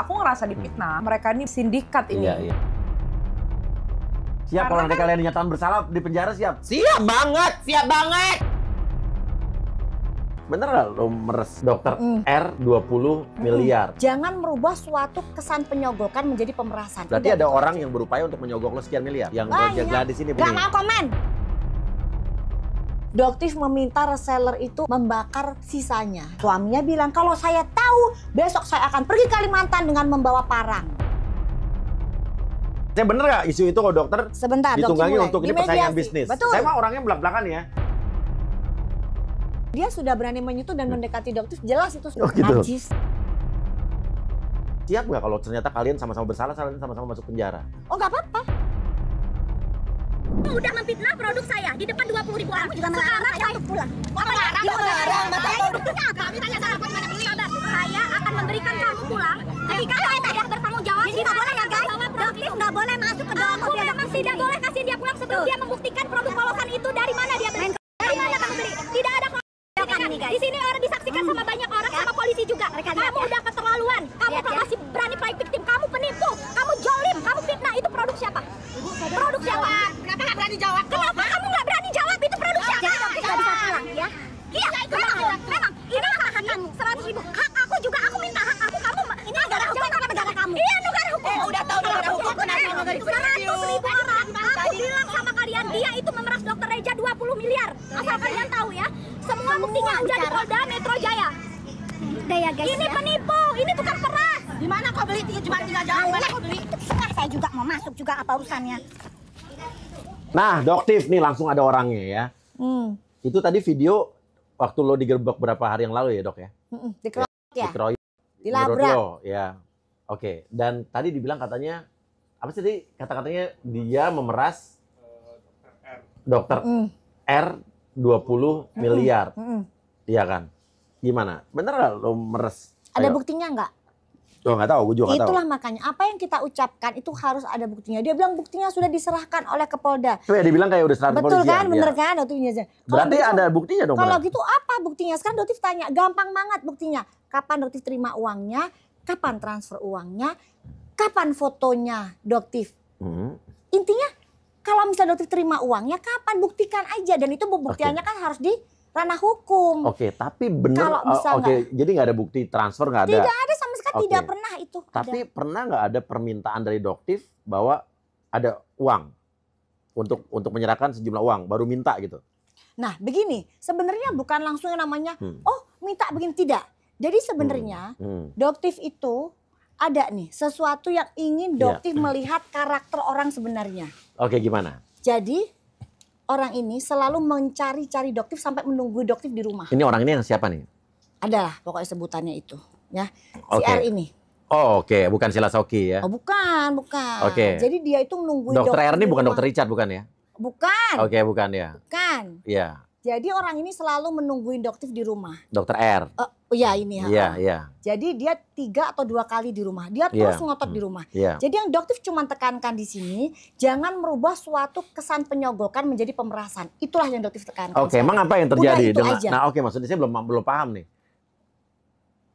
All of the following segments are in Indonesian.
aku ngerasa difitnah. Mereka ini sindikat ini. Iya. Siap kalau nanti kalian dinyatakan bersalah di penjara siap? Siap banget, siap banget. Bener nggak lo meres dokter R 20 miliar? Jangan merubah suatu kesan penyogokan menjadi pemerasan. Berarti ada orang yang berupaya untuk menyogok lo sekian miliar? Yang jaga di sini Gak mau komen. Doktif meminta reseller itu membakar sisanya. Suaminya bilang, kalau saya tahu besok saya akan pergi Kalimantan dengan membawa parang. Saya bener nggak isu itu kok dokter? Sebentar, ditunggangi mulai. untuk ini persaingan bisnis. Betul. Saya mah orangnya belak-belakan ya. Dia sudah berani menyentuh dan mendekati doktif, jelas itu sudah gitu. najis. Siap nggak kalau ternyata kalian sama-sama bersalah, kalian sama-sama masuk penjara? Oh nggak apa-apa. Udah memfitnah produk saya di depan 20.000 orang. Juga melarang saya untuk pulang. Melarang, kami tanya salah mana sabar. Saya akan memberikan kamu pulang ketika kamu tidak bertanggung jawab. Jadi nggak boleh ya guys, dokter nggak boleh masuk ke dalam mobil. Aku memang tidak boleh kasih dia pulang sebelum dia membuktikan produk polosan itu dari mana dia beli. Dari mana kamu beli? Tidak ada di sini orang disaksikan sama banyak orang, sama polisi juga. Kamu udah keterlaluan. Kamu masih berani play victim. Kamu penipu. Kamu jolim. Kamu fitnah. Itu produk siapa? Produk siapa? Kenapa nggak berani jawab? Kenapa kamu nggak berani jawab? Itu produk siapa? Jadi dokter nggak bisa pulang ya? Iya, memang. Ini hak kamu. 100.000. Hak aku juga. Aku minta hak aku. Kamu ini negara hukum apa negara kamu? Iya, negara hukum. Udah tahu negara hukum. 100.000 orang. Aku bilang sama kalian, dia itu memeras dokter Reja 20 miliar. Asal kalian tahu ya. Semua buktinya ada di Polda Metro Jaya. Udah ya guys. Ini penipu, ini tukang peras. Di mana kau beli? Cuma tinggal jawab. Mana kau beli? Saya juga mau masuk juga, apa urusannya? Nah, doktif nih langsung ada orangnya ya. Itu tadi video waktu lo digerebek berapa hari yang lalu ya dok ya? Dikeroyok ya? Dikeroyok. Dilabrak. Ya. Oke. Dan tadi dibilang katanya apa sih tadi kata-katanya dia memeras dokter R 20 miliar. Iya kan? Gimana? Bener nggak lo meres? Ada buktinya nggak? Oh, nggak tahu, gue juga nggak tahu. Itulah makanya apa yang kita ucapkan itu harus ada buktinya. Dia bilang buktinya sudah diserahkan oleh Kapolda. Tuh ya dibilang kayak udah serahkan Betul polisi. kan? Ya? Bener kan? Berarti gitu, ada buktinya dong. Kalau gitu apa buktinya? Sekarang Doktif tanya, gampang banget buktinya. Kapan Doktif terima uangnya? Kapan transfer uangnya? Kapan fotonya Doktif? Intinya kalau misalnya Doktif terima uangnya, kapan? Buktikan aja. Dan itu pembuktiannya kan harus di ranah hukum. Oke, tapi bener. Jadi nggak ada bukti transfer, nggak ada. Tidak ada sama sekali, tidak pernah itu. Tapi pernah nggak ada permintaan dari Doktif bahwa ada uang untuk menyerahkan sejumlah uang, baru minta gitu? Nah, begini, sebenarnya bukan langsung yang namanya, oh minta begini, tidak. Jadi sebenarnya Doktif itu ada nih sesuatu yang ingin Doktif melihat karakter orang sebenarnya. Oke, gimana? Jadi orang ini selalu mencari-cari Doktif sampai menunggu Doktif di rumah. Ini orang ini yang siapa nih? Adalah pokoknya sebutannya itu, ya. Si R ini. Oh, oke, bukan Sheila Shoki ya? Oh, bukan. Oke. Jadi dia itu menunggu Dokter R ini bukan Dokter Richard bukan ya? Bukan. Oke, bukan ya. Bukan. Iya. Jadi orang ini selalu menungguin Doktif di rumah. Dokter R. Oh iya ini. Iya. Jadi dia 3 atau 2 kali di rumah. Dia terus ngotot di rumah. Jadi yang Doktif cuma tekankan di sini, jangan merubah suatu kesan penyogokan menjadi pemerasan. Itulah yang Doktif tekankan. Oke, emang apa yang terjadi? Aja. Nah, oke, maksudnya saya belum paham nih.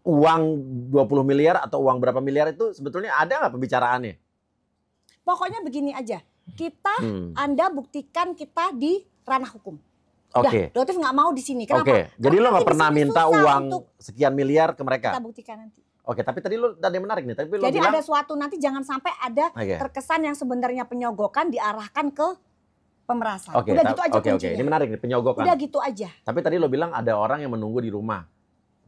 Uang 20 miliar atau uang berapa miliar itu sebetulnya ada nggak pembicaraannya? Pokoknya begini aja. Kita, Anda buktikan kita di ranah hukum. Oke. Doktif nggak mau di sini. Kenapa? Oke. Jadi lo nggak pernah minta uang sekian miliar ke mereka? Kita buktikan nanti. Oke, tapi tadi lo ada yang menarik nih. Tapi jadi ada suatu nanti jangan sampai ada terkesan yang sebenarnya penyogokan diarahkan ke pemerasan. Udah gitu aja kuncinya. Oke, ini menarik nih, penyogokan. Udah gitu aja. Tapi tadi lo bilang ada orang yang menunggu di rumah.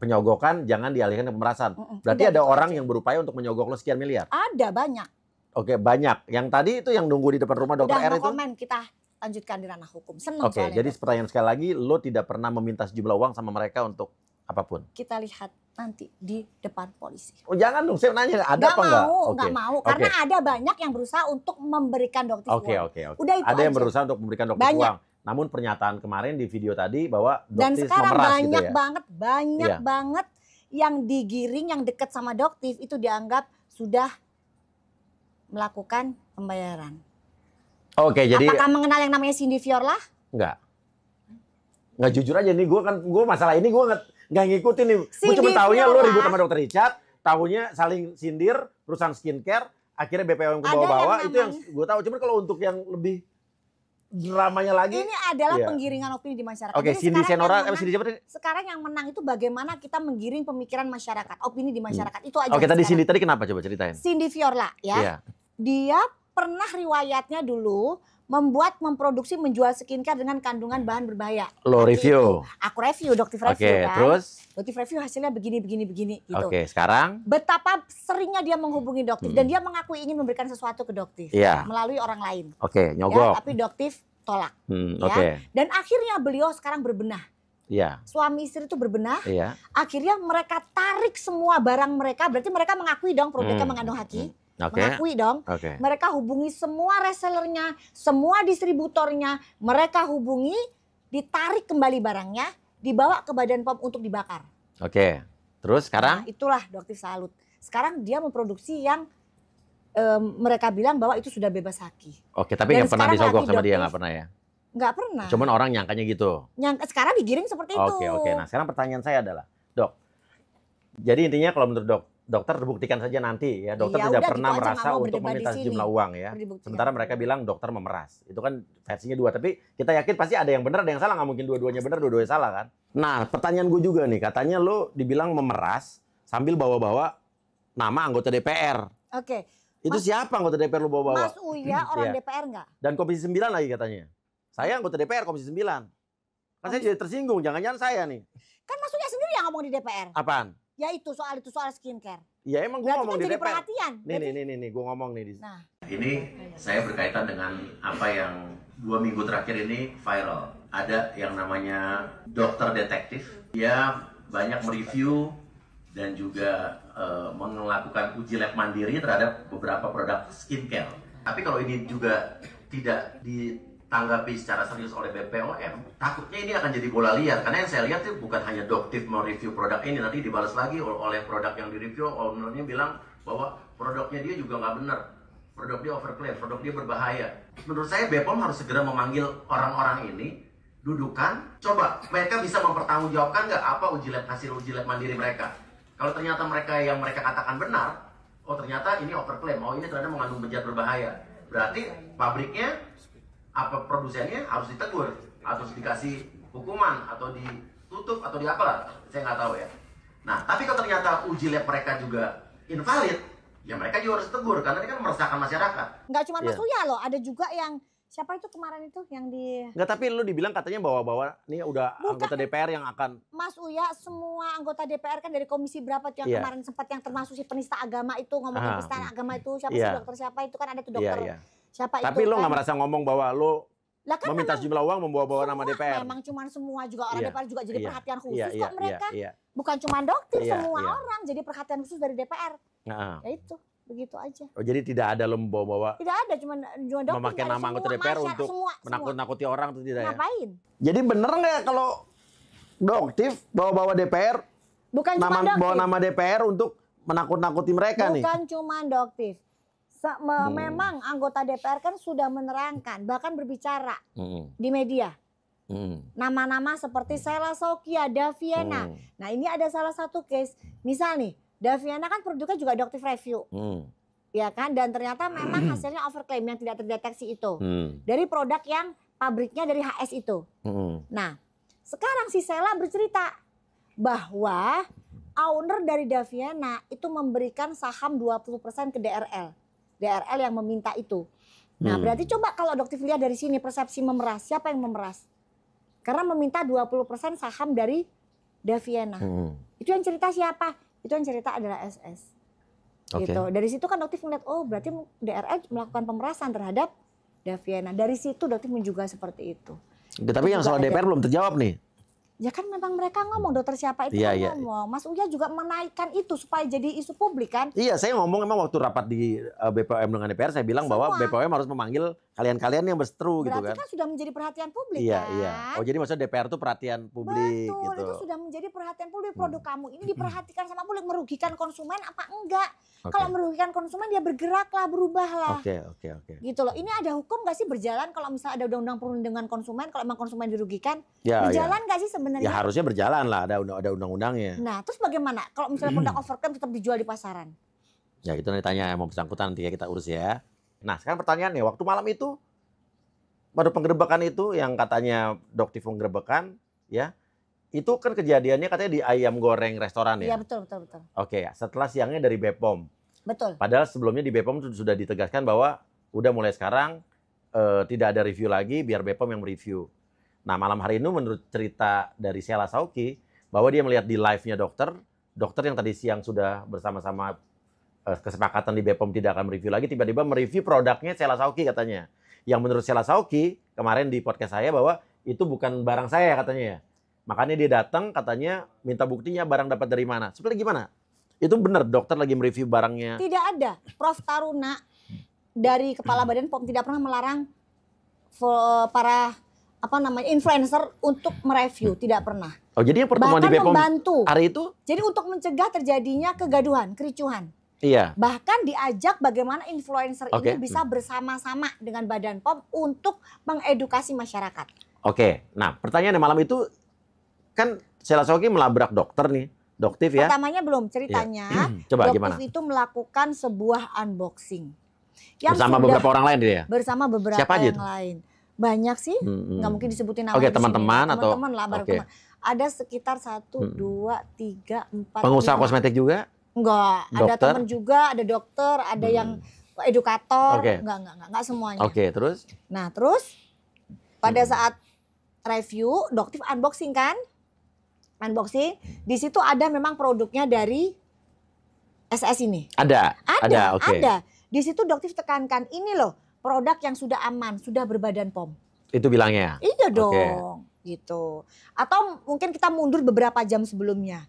Penyogokan jangan dialihkan ke pemerasan. Berarti ada orang yang berupaya untuk menyogok lo sekian miliar? Ada banyak. Oke, banyak. Yang tadi itu yang nunggu di depan rumah dokter R itu? Udah komen, kita lanjutkan di ranah hukum. Senang Oke, jadi pertanyaan sekali lagi, lo tidak pernah meminta sejumlah uang sama mereka untuk apapun? Kita lihat nanti di depan polisi. Oh jangan dong, saya nanya ada apa enggak? Nggak mau, karena ada banyak yang berusaha untuk memberikan Doktif uang. Oke. Udah itu ada yang aja. berusaha untuk memberikan Doktif uang. Namun pernyataan kemarin di video tadi bahwa Doktif dan sekarang memeras banyak gitu ya? banget yang digiring, yang dekat sama Doktif itu dianggap sudah melakukan pembayaran. Oke, jadi apakah mengenal yang namanya Cindy Fiorla? Nggak jujur aja nih, gue masalah ini gue nggak ngikutin nih. Gue cuma taunya lo ribut sama Dokter Richard, tahunya saling sindir, perusahaan skincare, akhirnya BPOM ke Ada bawah-bawah, yang itu yang gue tahu. Cuman kalau untuk yang lebih dramanya lagi, Ini adalah iya. penggiringan opini di masyarakat. Oke, Jadi Cindy sekarang Senora, yang menang- Cindy siapa tadi? sekarang yang menang itu bagaimana kita menggiring pemikiran masyarakat, opini di masyarakat. Itu aja. Oke, tadi sekarang. Cindy tadi kenapa coba ceritain? Cindy Fiorla ya. Iya. Dia pernah riwayatnya dulu memproduksi, menjual skincare dengan kandungan bahan berbahaya. Lo Nanti review. itu Aku review, Doktif Oke, review kan. terus? Doktif review hasilnya begini gitu. Oke, sekarang? Betapa seringnya dia menghubungi Doktif dan dia mengakui ingin memberikan sesuatu ke Doktif Iya. melalui orang lain. Oke, Ya, nyogok. tapi Doktif tolak. Ya. Oke, Dan akhirnya beliau sekarang berbenah. iya, Suami istri itu berbenah. iya. Akhirnya mereka tarik semua barang mereka. Berarti mereka mengakui dong produknya mengandung haki. Oke, Mengakui dong. oke. Mereka hubungi semua resellernya, semua distributornya. Mereka hubungi, ditarik kembali barangnya, dibawa ke Badan POM untuk dibakar. Oke, terus sekarang? Nah, itulah Doktif salut. Sekarang dia memproduksi yang mereka bilang bahwa itu sudah bebas haki. Oke, tapi Dan nggak pernah sekarang disogok lagi sama dia, Doktif- nggak pernah ya? Nggak pernah. Cuman orang nyangkanya gitu. Sekarang digiring seperti itu. Oke. Nah, sekarang pertanyaan saya adalah, Dok, jadi intinya kalau menurut dokter buktikan saja nanti ya. Dokter Ya tidak udah, pernah gitu aja, merasa nggak mau untuk berdebat di meminta sini. sejumlah uang ya. Dibuktikan. Sementara mereka bilang dokter memeras. Itu kan versinya dua. Tapi kita yakin pasti ada yang benar, ada yang salah. Nggak mungkin dua-duanya benar, dua-duanya salah kan. Nah, pertanyaan gue juga nih. Katanya lo dibilang memeras sambil bawa-bawa nama anggota DPR. Oke. Itu siapa anggota DPR lo bawa-bawa? Mas Uya orang Iya. DPR nggak? Dan Komisi 9 lagi katanya. Saya anggota DPR Komisi 9. Kan saya jadi tersinggung. Jangan-jangan saya nih. Kan Mas Uya sendiri yang ngomong di DPR. Apaan? Ya itu soal skincare. Ya emang gue Berarti ngomong kan di jadi DPR. perhatian. Nih, gue ngomong nih. Nah, Ini saya berkaitan dengan apa yang 2 minggu terakhir ini viral. Ada yang namanya dokter detektif. Dia banyak mereview dan juga melakukan uji lab mandiri terhadap beberapa produk skincare. Tapi kalau ini juga tidak ditanggapi secara serius oleh BPOM, takutnya ini akan jadi bola liar. Karena yang saya lihat itu bukan hanya Doktif mereview produk ini, nanti dibalas lagi oleh produk yang direview, ownernya bilang bahwa produknya dia juga nggak benar. Produk dia overclaim, produk dia berbahaya. Menurut saya BPOM harus segera memanggil orang-orang ini, dudukan, coba mereka bisa mempertanggungjawabkan nggak apa hasil uji lab mandiri mereka. Kalau ternyata mereka yang mereka katakan benar, oh ternyata ini overclaim, oh ini ternyata mengandung zat berbahaya. Berarti pabriknya, apa produsennya harus ditegur, harus dikasih hukuman, atau ditutup, atau di apalah, saya nggak tahu ya. Nah, tapi kalau ternyata uji lab mereka juga invalid, ya mereka juga harus ditegur, karena ini kan meresahkan masyarakat. nggak cuma Mas Iya. Uya loh, ada juga yang siapa itu kemarin itu yang di Enggak, tapi lu dibilang katanya bawa-bawa nih udah Bukan. anggota DPR yang akan Mas Uya, semua anggota DPR kan dari komisi berapa tuh yang Iya. kemarin sempat yang termasuk si penista agama itu ngomongin penista agama itu siapa Iya. sih dokter siapa itu kan ada tuh dokter Iya. siapa Tapi itu lu kan. nggak merasa ngomong bahwa lu Lah kan meminta memang sejumlah uang membawa-bawa nama semua, DPR. memang cuman semua juga orang Iya. DPR juga jadi Iya. perhatian khusus Iya, kok mereka. Iya. Bukan cuma dokter, Iya, semua iya. orang jadi perhatian khusus dari DPR. Nah, Ya itu, begitu aja. oh, jadi tidak ada lu membawa-bawa Tidak ada cuma dokter memakai dari nama anggota semua DPR masyarakat, untuk semua. menakut-nakuti orang itu tidak ya? Ngapain? Jadi bener nggak kalau Doktif bawa-bawa DPR Bukan cuma dokter. bawa nama DPR untuk menakut-nakuti mereka nih? Bukan cuma doktif. Memang anggota DPR kan sudah menerangkan, bahkan berbicara di media. Nama-nama seperti Sela Sokia, Daviana. Nah ini ada salah satu case, misal nih, Daviana kan produknya juga Doktif Review. Ya kan, dan ternyata memang hasilnya overclaim yang tidak terdeteksi itu. Dari produk yang pabriknya dari HS itu. Nah, sekarang si Sela bercerita bahwa owner dari Daviana itu memberikan saham 20% ke DRL. DRL yang meminta itu. Nah, berarti coba kalau Doktif lihat dari sini persepsi memeras, siapa yang memeras? Karena meminta 20% saham dari Daviana. Itu yang cerita siapa? Itu yang cerita adalah SS. Oke. Gitu. Dari situ kan Doktif melihat, oh berarti DRL melakukan pemerasan terhadap Daviana. Dari situ Doktif menduga seperti itu. Tapi yang soal Juga ada. DPR belum terjawab nih. Ya kan memang mereka ngomong, dokter siapa itu Iya, kan iya. ngomong. Mas Uya juga menaikkan itu supaya jadi isu publik kan. Iya, saya ngomong emang waktu rapat di BPOM dengan DPR, saya bilang bahwa Semua. BPOM harus memanggil kalian-kalian yang berseteru gitu Berarti kan. kan sudah menjadi perhatian publik Iya, kan. iya. Oh, jadi maksudnya DPR itu perhatian publik Betul, gitu. itu sudah menjadi perhatian publik. Produk kamu ini diperhatikan sama publik, merugikan konsumen apa enggak? Oke. Kalau merugikan konsumen dia bergeraklah, berubahlah. Oke. Gitu loh. Ini ada hukum nggak sih berjalan kalau misalnya ada undang-undang perlindungan konsumen, kalau emang konsumen dirugikan? Ya, berjalan nggak sih sebenarnya? Ya harusnya berjalan lah, ada undang-undangnya. Nah, terus bagaimana kalau misalnya produk overclaim tetap dijual di pasaran? Ya itu nanti tanya yang mau bersangkutan, nanti kita urus ya. Nah sekarang pertanyaannya, waktu malam itu pada penggerebekan itu yang katanya Doktif penggerebekan, ya itu kan kejadiannya katanya di ayam goreng restoran ya? Iya betul. Oke, setelah siangnya dari BPOM. Betul. Padahal sebelumnya di BPOM sudah ditegaskan bahwa udah mulai sekarang tidak ada review lagi, biar BPOM yang mereview. Nah malam hari ini menurut cerita dari Sheila Sauki, bahwa dia melihat di live-nya dokter yang tadi siang sudah bersama-sama kesepakatan di BPOM tidak akan mereview lagi, tiba-tiba mereview produknya Sheila Sauki katanya. Yang menurut Sheila Sauki, kemarin di podcast saya bahwa itu bukan barang saya katanya ya. Makanya dia datang katanya minta buktinya barang dapat dari mana. Seperti gimana? Itu benar dokter lagi mereview barangnya? Tidak ada. Prof Taruna dari Kepala Badan POM tidak pernah melarang para influencer untuk mereview, tidak pernah. Oh jadi yang pertemuan di BPOM membantu. Hari itu? Jadi untuk mencegah terjadinya kegaduhan, kericuhan. Iya. Bahkan diajak bagaimana influencer Oke. ini bisa bersama-sama dengan Badan POM untuk mengedukasi masyarakat. Oke. Nah pertanyaannya malam itu kan Sheila Sauki melabrak dokter nih, Doktif ya? Pertamanya belum ceritanya. Coba Doktif gimana? itu melakukan sebuah unboxing. Yang Bersama beberapa orang lain dia? Bersama beberapa Siapa aja yang lain. Banyak sih, nggak mungkin disebutin nama. Oke, di sini. teman-teman atau? Teman-teman lah, baru Oke. teman. Ada sekitar 1, 2, 3, 4, Pengusaha 5. kosmetik juga? Enggak, ada Dokter? teman juga, ada dokter, ada yang edukator, Oke. enggak semuanya. Oke, terus? Nah, terus pada saat review, Doktif unboxing kan? Unboxing, di situ ada memang produknya dari SS ini. Ada. Oke. Ada. Di situ Doktif tekankan, ini loh produk yang sudah aman, sudah berbadan POM. Itu bilangnya? Iya dong, Oke. gitu. Atau mungkin kita mundur beberapa jam sebelumnya.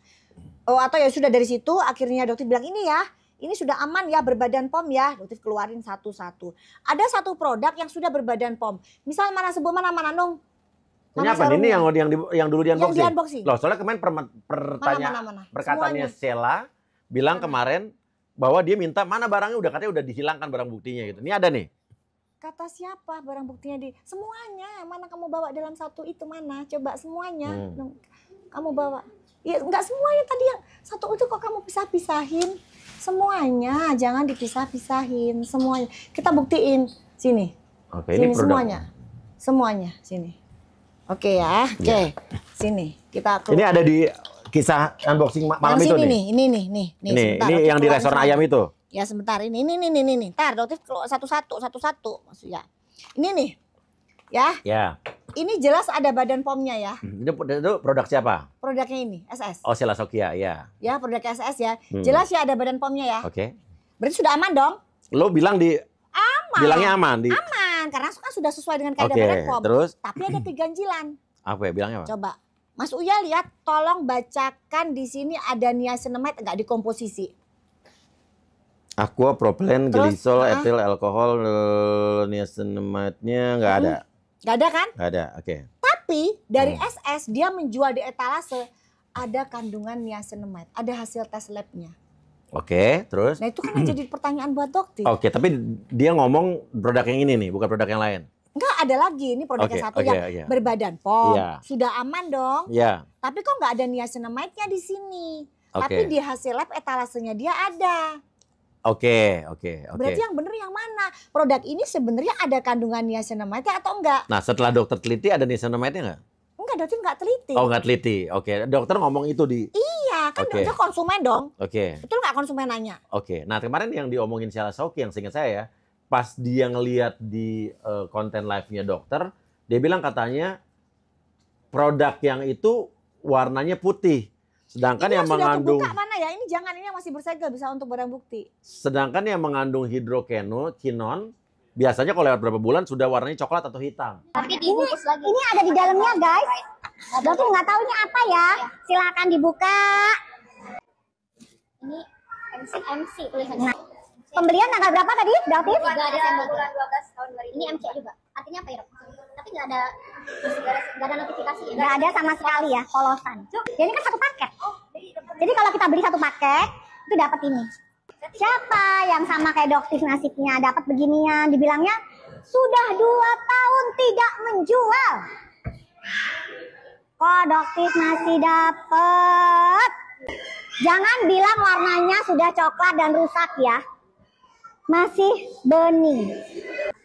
Oh, atau ya sudah dari situ akhirnya Doktif bilang ini ya, ini sudah aman ya berbadan POM ya. Doktif keluarin satu-satu. Ada satu produk yang sudah berbadan POM. Misal mana sebut mana Nung? Ini apa? Ini yang dulu di Yang di unboxing? unboxing. Loh, soalnya kemarin pertanyaan Mana? perkataannya Semuanya. Sheila bilang kemarin bahwa dia minta mana barangnya katanya udah dihilangkan barang buktinya gitu. Ini ada nih. Kata siapa barang buktinya di semuanya. Mana kamu bawa dalam satu itu mana? Coba semuanya. Kamu bawa. Ya enggak semuanya tadi yang satu itu kok kamu pisah-pisahin. Semuanya, jangan dipisah-pisahin semuanya. Kita buktiin sini. Oke, Sini ini produk. semuanya sini. Oke ya. Oke. Sini. Kita keluar. Ini ada di kisah unboxing malam yang itu sini nih. Ini sebentar, Ini Doktif yang di keluarin restoran semuanya. ayam itu. Ya sebentar ini. Ntar Doktif keluar satu-satu maksudnya. Ini nih. Ya. Ya. Ini jelas ada badan POM-nya ya. Itu produk siapa? Produknya ini, SS. Oh, Sheila Sauki ya. Ya, produk SS ya. Jelas ya ada badan POM-nya ya. Oke. Berarti sudah aman dong? Lo bilang bilangnya aman di. Aman, karena kan sudah sesuai dengan kaidah Oke, badan POM. terus? Tapi ada keganjilan. Apa ya bilangnya apa? Coba. Mas Uya lihat, tolong bacakan di sini ada niacinamide enggak di komposisi. Aqua, propylene, Terus, glisol, etil, alkohol, niacinamide-nya nggak ada. Nggak ada kan? Nggak ada, oke. Tapi dari SS dia menjual di etalase ada kandungan niacinamide, ada hasil tes labnya. Oke, terus? Nah itu kan yang jadi pertanyaan buat Doktif. Oke, tapi dia ngomong produk yang ini nih, bukan produk yang lain. Enggak, ada lagi ini produk yang satu yang Oke. berbadan POM. Iya. Sudah aman dong. Iya. Tapi kok nggak ada niacinamide-nya di sini. Oke. Tapi di hasil lab etalasenya dia ada. Oke. Berarti yang benar yang mana? Produk ini sebenarnya ada kandungan niacinamide atau enggak? Nah, setelah dokter teliti ada niacinamide-nya nggak? Enggak, Dokter nggak teliti. Oh, nggak teliti. Oke, dokter ngomong itu di. Iya, kan Oke. Dokter konsumen dong. Oke. Betul nggak konsumen nanya? Oke. Nah, kemarin yang diomongin Sheila Sauki yang seingat saya ya, pas dia ngelihat di konten live-nya dokter, dia bilang katanya produk yang itu warnanya putih. Sedangkan Ini yang sudah mengandung kebuka mana ya? Ini jangan, ini yang masih bersegel bisa untuk barang bukti. sedangkan yang mengandung hidrokinon biasanya kalau lewat berapa bulan sudah warnanya coklat atau hitam. Tapi dibungkus lagi. Ini ada di dalamnya, guys. Dokter nggak tahu ini apa ya. Silakan dibuka. Ini MC tulisannya. Pembelian tanggal berapa tadi, Dokter? 3 Desember bulan 12 tahun 2000. Ini MC juga. Artinya apa ya, Dok? Tapi nggak ada notifikasi ya? Nggak ada sama sekali ya, polosan. Ya, ini kan satu paket. Jadi kalau kita beli satu paket, itu dapat ini. Siapa yang sama kayak Doktif nasibnya dapat beginian? Dibilangnya sudah 2 tahun tidak menjual. Kok Doktif masih dapet? Jangan bilang warnanya sudah coklat dan rusak ya. Masih bening.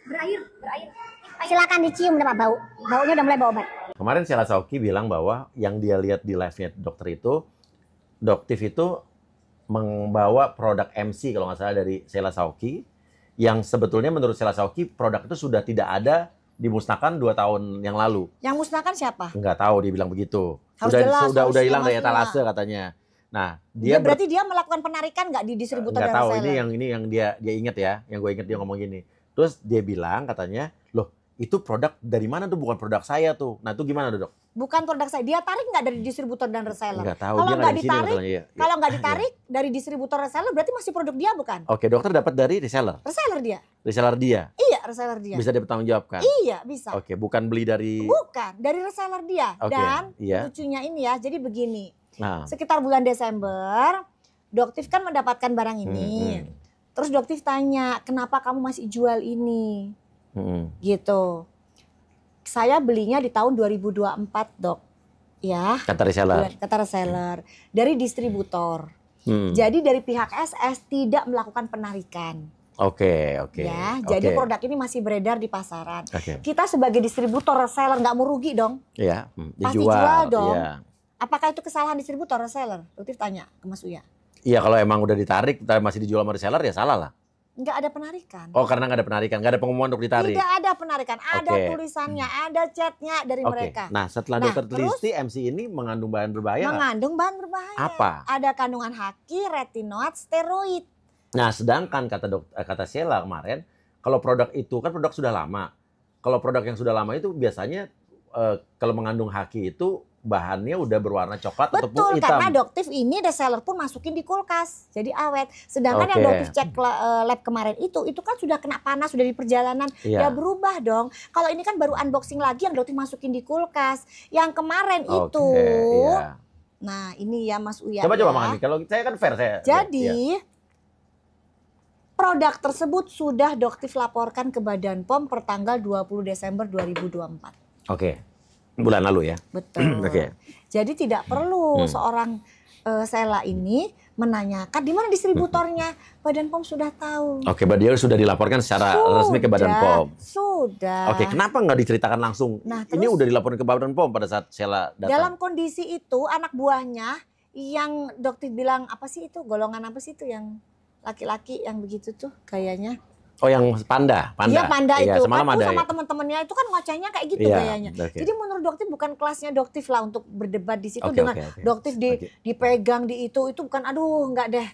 Berair. Silakan dicium dapat bau. Baunya udah mulai bau obat. Kemarin Sheila Sauki bilang bahwa yang dia lihat di live-nya dokter itu, Doktif itu membawa produk MC kalau nggak salah dari Sheila Sauki, yang sebetulnya menurut Sheila Sauki produk itu sudah tidak ada, dimusnahkan 2 tahun yang lalu. Yang musnahkan siapa? Nggak tahu, dia bilang begitu. Harus jelas, harus Udah hilang dari jelas etalase katanya. Nah, Ya, berarti dia melakukan penarikan nggak di distributor nggak dan tahu, reseller? ini yang dia inget ya, yang gue inget dia ngomong gini. Terus dia bilang katanya, loh itu produk dari mana tuh, bukan produk saya tuh. Nah itu gimana tuh, Dok? Bukan produk saya. Dia tarik nggak dari distributor dan reseller? Nggak tahu, Kalau dia nggak di sini ditarik, masalahnya, ya. kalau nggak ditarik dari distributor reseller berarti masih produk dia bukan? Oke, dokter dapat dari reseller. Reseller dia. Reseller dia Iya, reseller dia. bisa dipertanggungjawabkan. Iya, bisa. Oke, bukan beli dari. Bukan, dari reseller dia. Oke, Dan iya. lucunya ini ya, jadi begini. Nah, Sekitar bulan Desember, Doktif kan mendapatkan barang ini. Terus Doktif tanya, kenapa kamu masih jual ini? Gitu. Saya belinya di tahun 2024, Dok. Ya. kata reseller. Kata reseller. Dari distributor. Hmm. Jadi dari pihak SS tidak melakukan penarikan. Oke. Ya, jadi Oke. produk ini masih beredar di pasaran. Oke. Kita sebagai distributor reseller nggak mau rugi dong. Iya, Pasti dijual. jual dong. Iya. Apakah itu kesalahan distributor reseller? Doktif tanya ke Mas Uya. Iya, kalau emang udah ditarik, tapi masih dijual sama reseller ya salah lah. Nggak ada penarikan. Oh, karena nggak ada penarikan, nggak ada pengumuman untuk ditarik. Tidak ada penarikan, ada Oke. tulisannya, ada chatnya dari Oke. mereka. Nah, setelah Nah, dokter teliti, MC ini mengandung bahan berbahaya nggak? Mengandung bahan berbahaya. Apa? Ada kandungan haki, retinoid, steroid. Nah, sedangkan kata Sheila kemarin, kalau produk itu kan produk sudah lama. Kalau produk yang sudah lama itu biasanya kalau mengandung haki itu bahannya udah berwarna coklat ataupun Betul, hitam. karena Doktif ini reseller pun masukin di kulkas, jadi awet. Sedangkan yang Oke. Doktif cek lab kemarin itu kan sudah kena panas, sudah di perjalanan, Iya. ya berubah dong. Kalau ini kan baru unboxing lagi yang Doktif masukin di kulkas. Yang kemarin Oke, itu, iya. nah ini ya Mas Uya. Coba ya. Bang Andi, kalau saya kan fair saya. Jadi iya. produk tersebut sudah Doktif laporkan ke Badan POM per tanggal 20 Desember 2024. Oke. Bulan lalu ya. Betul. Oke. Jadi tidak perlu seorang Sheila ini menanyakan di mana distributornya. Badan POM sudah tahu. Oke, dia sudah dilaporkan secara resmi ke Badan POM. Sudah. Oke, kenapa nggak diceritakan langsung? Nah, Ini terus- udah dilaporkan ke Badan POM pada saat Sheila datang. Dalam kondisi itu anak buahnya yang Dokter bilang apa sih itu, golongan apa sih itu yang laki-laki yang begitu tuh kayaknya. Oh, yang panda. Iya, panda Iya, itu. semalam Kan ada sama ya. teman-temannya itu kan ngocehnya kayak gitu Iya, gayanya. oke. Jadi menurut Dokter bukan kelasnya Dokter lah untuk berdebat di situ Oke, dengan oke, oke. Dokter Oke. dipegang di itu bukan, aduh nggak deh.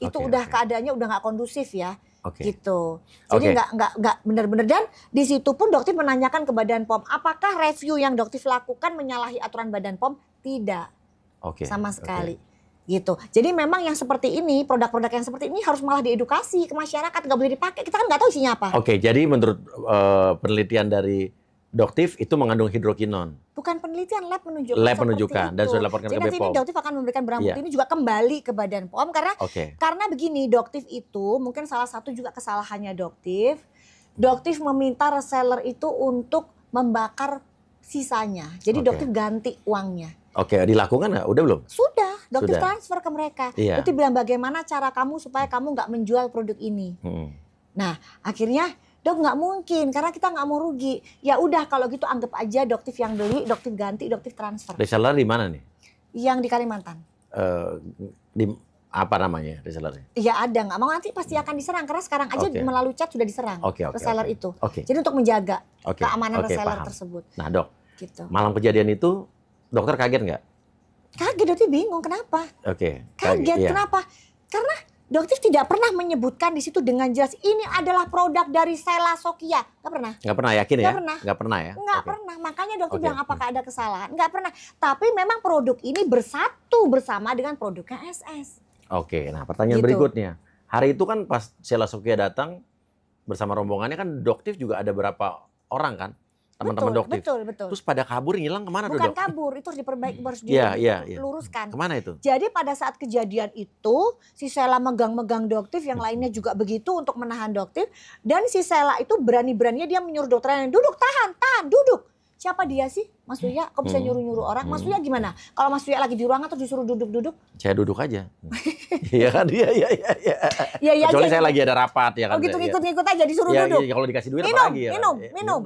Itu Oke, udah oke. keadaannya udah nggak kondusif ya. Oke. Gitu. Jadi Oke. nggak benar-benar, dan di situ pun Dokter menanyakan ke Badan POM, apakah review yang Dokter lakukan menyalahi aturan Badan POM? Tidak, Oke. sama oke. sekali. Gitu. Jadi memang yang seperti ini, produk-produk yang seperti ini harus malah diedukasi ke masyarakat, nggak boleh dipakai. Kita kan nggak tahu isinya apa. Oke, jadi menurut penelitian dari Doktif itu mengandung hidrokinon. Bukan penelitian, lab menunjukkan. Lab seperti menunjukkan itu. dan sudah dilaporkan Jadi ke nanti ini BPOM. Doktif akan memberikan barang bukti Iya. ini juga kembali ke Badan POM Oke. karena begini, Doktif itu mungkin salah satu juga kesalahannya Doktif. Doktif meminta reseller itu untuk membakar sisanya. Jadi Oke. Doktif ganti uangnya. Oke, dilakukan nggak? Udah belum? Sudah, Doktif Sudah. transfer ke mereka. Iya. Doktif bilang bagaimana cara kamu supaya kamu nggak menjual produk ini. Nah, akhirnya Dok nggak mungkin karena kita nggak mau rugi. Ya udah kalau gitu anggap aja Doktif yang beli, Doktif ganti, Doktif transfer. Reseller di mana nih? Yang di Kalimantan. Di apa namanya resellernya? Iya ada, nggak mau nanti pasti akan diserang karena sekarang aja Oke. melalui chat sudah diserang Oke, reseller oke. itu. Oke. Jadi untuk menjaga Oke. keamanan Oke, reseller paham. tersebut. Nah, Dok, Gitu. malam kejadian itu dokter kaget nggak? Kaget, Dokter bingung kenapa? Oke. Kaget iya. kenapa? Karena Dokter tidak pernah menyebutkan di situ dengan jelas ini adalah produk dari Sheila Sauki. Nggak pernah. Nggak pernah yakin ya? Nggak pernah. Nggak pernah ya? Nggak Oke. pernah. Makanya Dokter Oke. bilang apakah ada kesalahan? Nggak pernah. Tapi memang produk ini bersatu bersama dengan produknya SS. Oke, nah pertanyaan Gitu. berikutnya. Hari itu kan pas Sheila Sauki datang bersama rombongannya kan Doktif juga ada berapa orang kan? Teman-teman Betul, Doktif. betul. Terus pada kabur ngilang kemana tuh, Bukan Dok? kabur, itu harus diperbaiki, harus Iya, iya. diluruskan. Kemana itu? Jadi pada saat kejadian itu, si Sheila megang-megang Doktif, yang lainnya juga begitu untuk menahan Doktif. Dan si Sheila itu berani-beraninya dia menyuruh dokter lain, duduk, tahan, duduk. siapa dia sih Mas Surya? Kok bisa nyuruh-nyuruh orang? Mas Surya gimana? Kalau Mas Surya lagi di ruangan terus disuruh duduk-duduk? Saya duduk aja. Iya kan? Iya. Iya Kecuali aja. saya lagi ada rapat ya kan. Oh gitu, Iya. ngikut aja disuruh Iya, duduk. iya, kalau dikasih duit Minum, apa lagi ya? minum.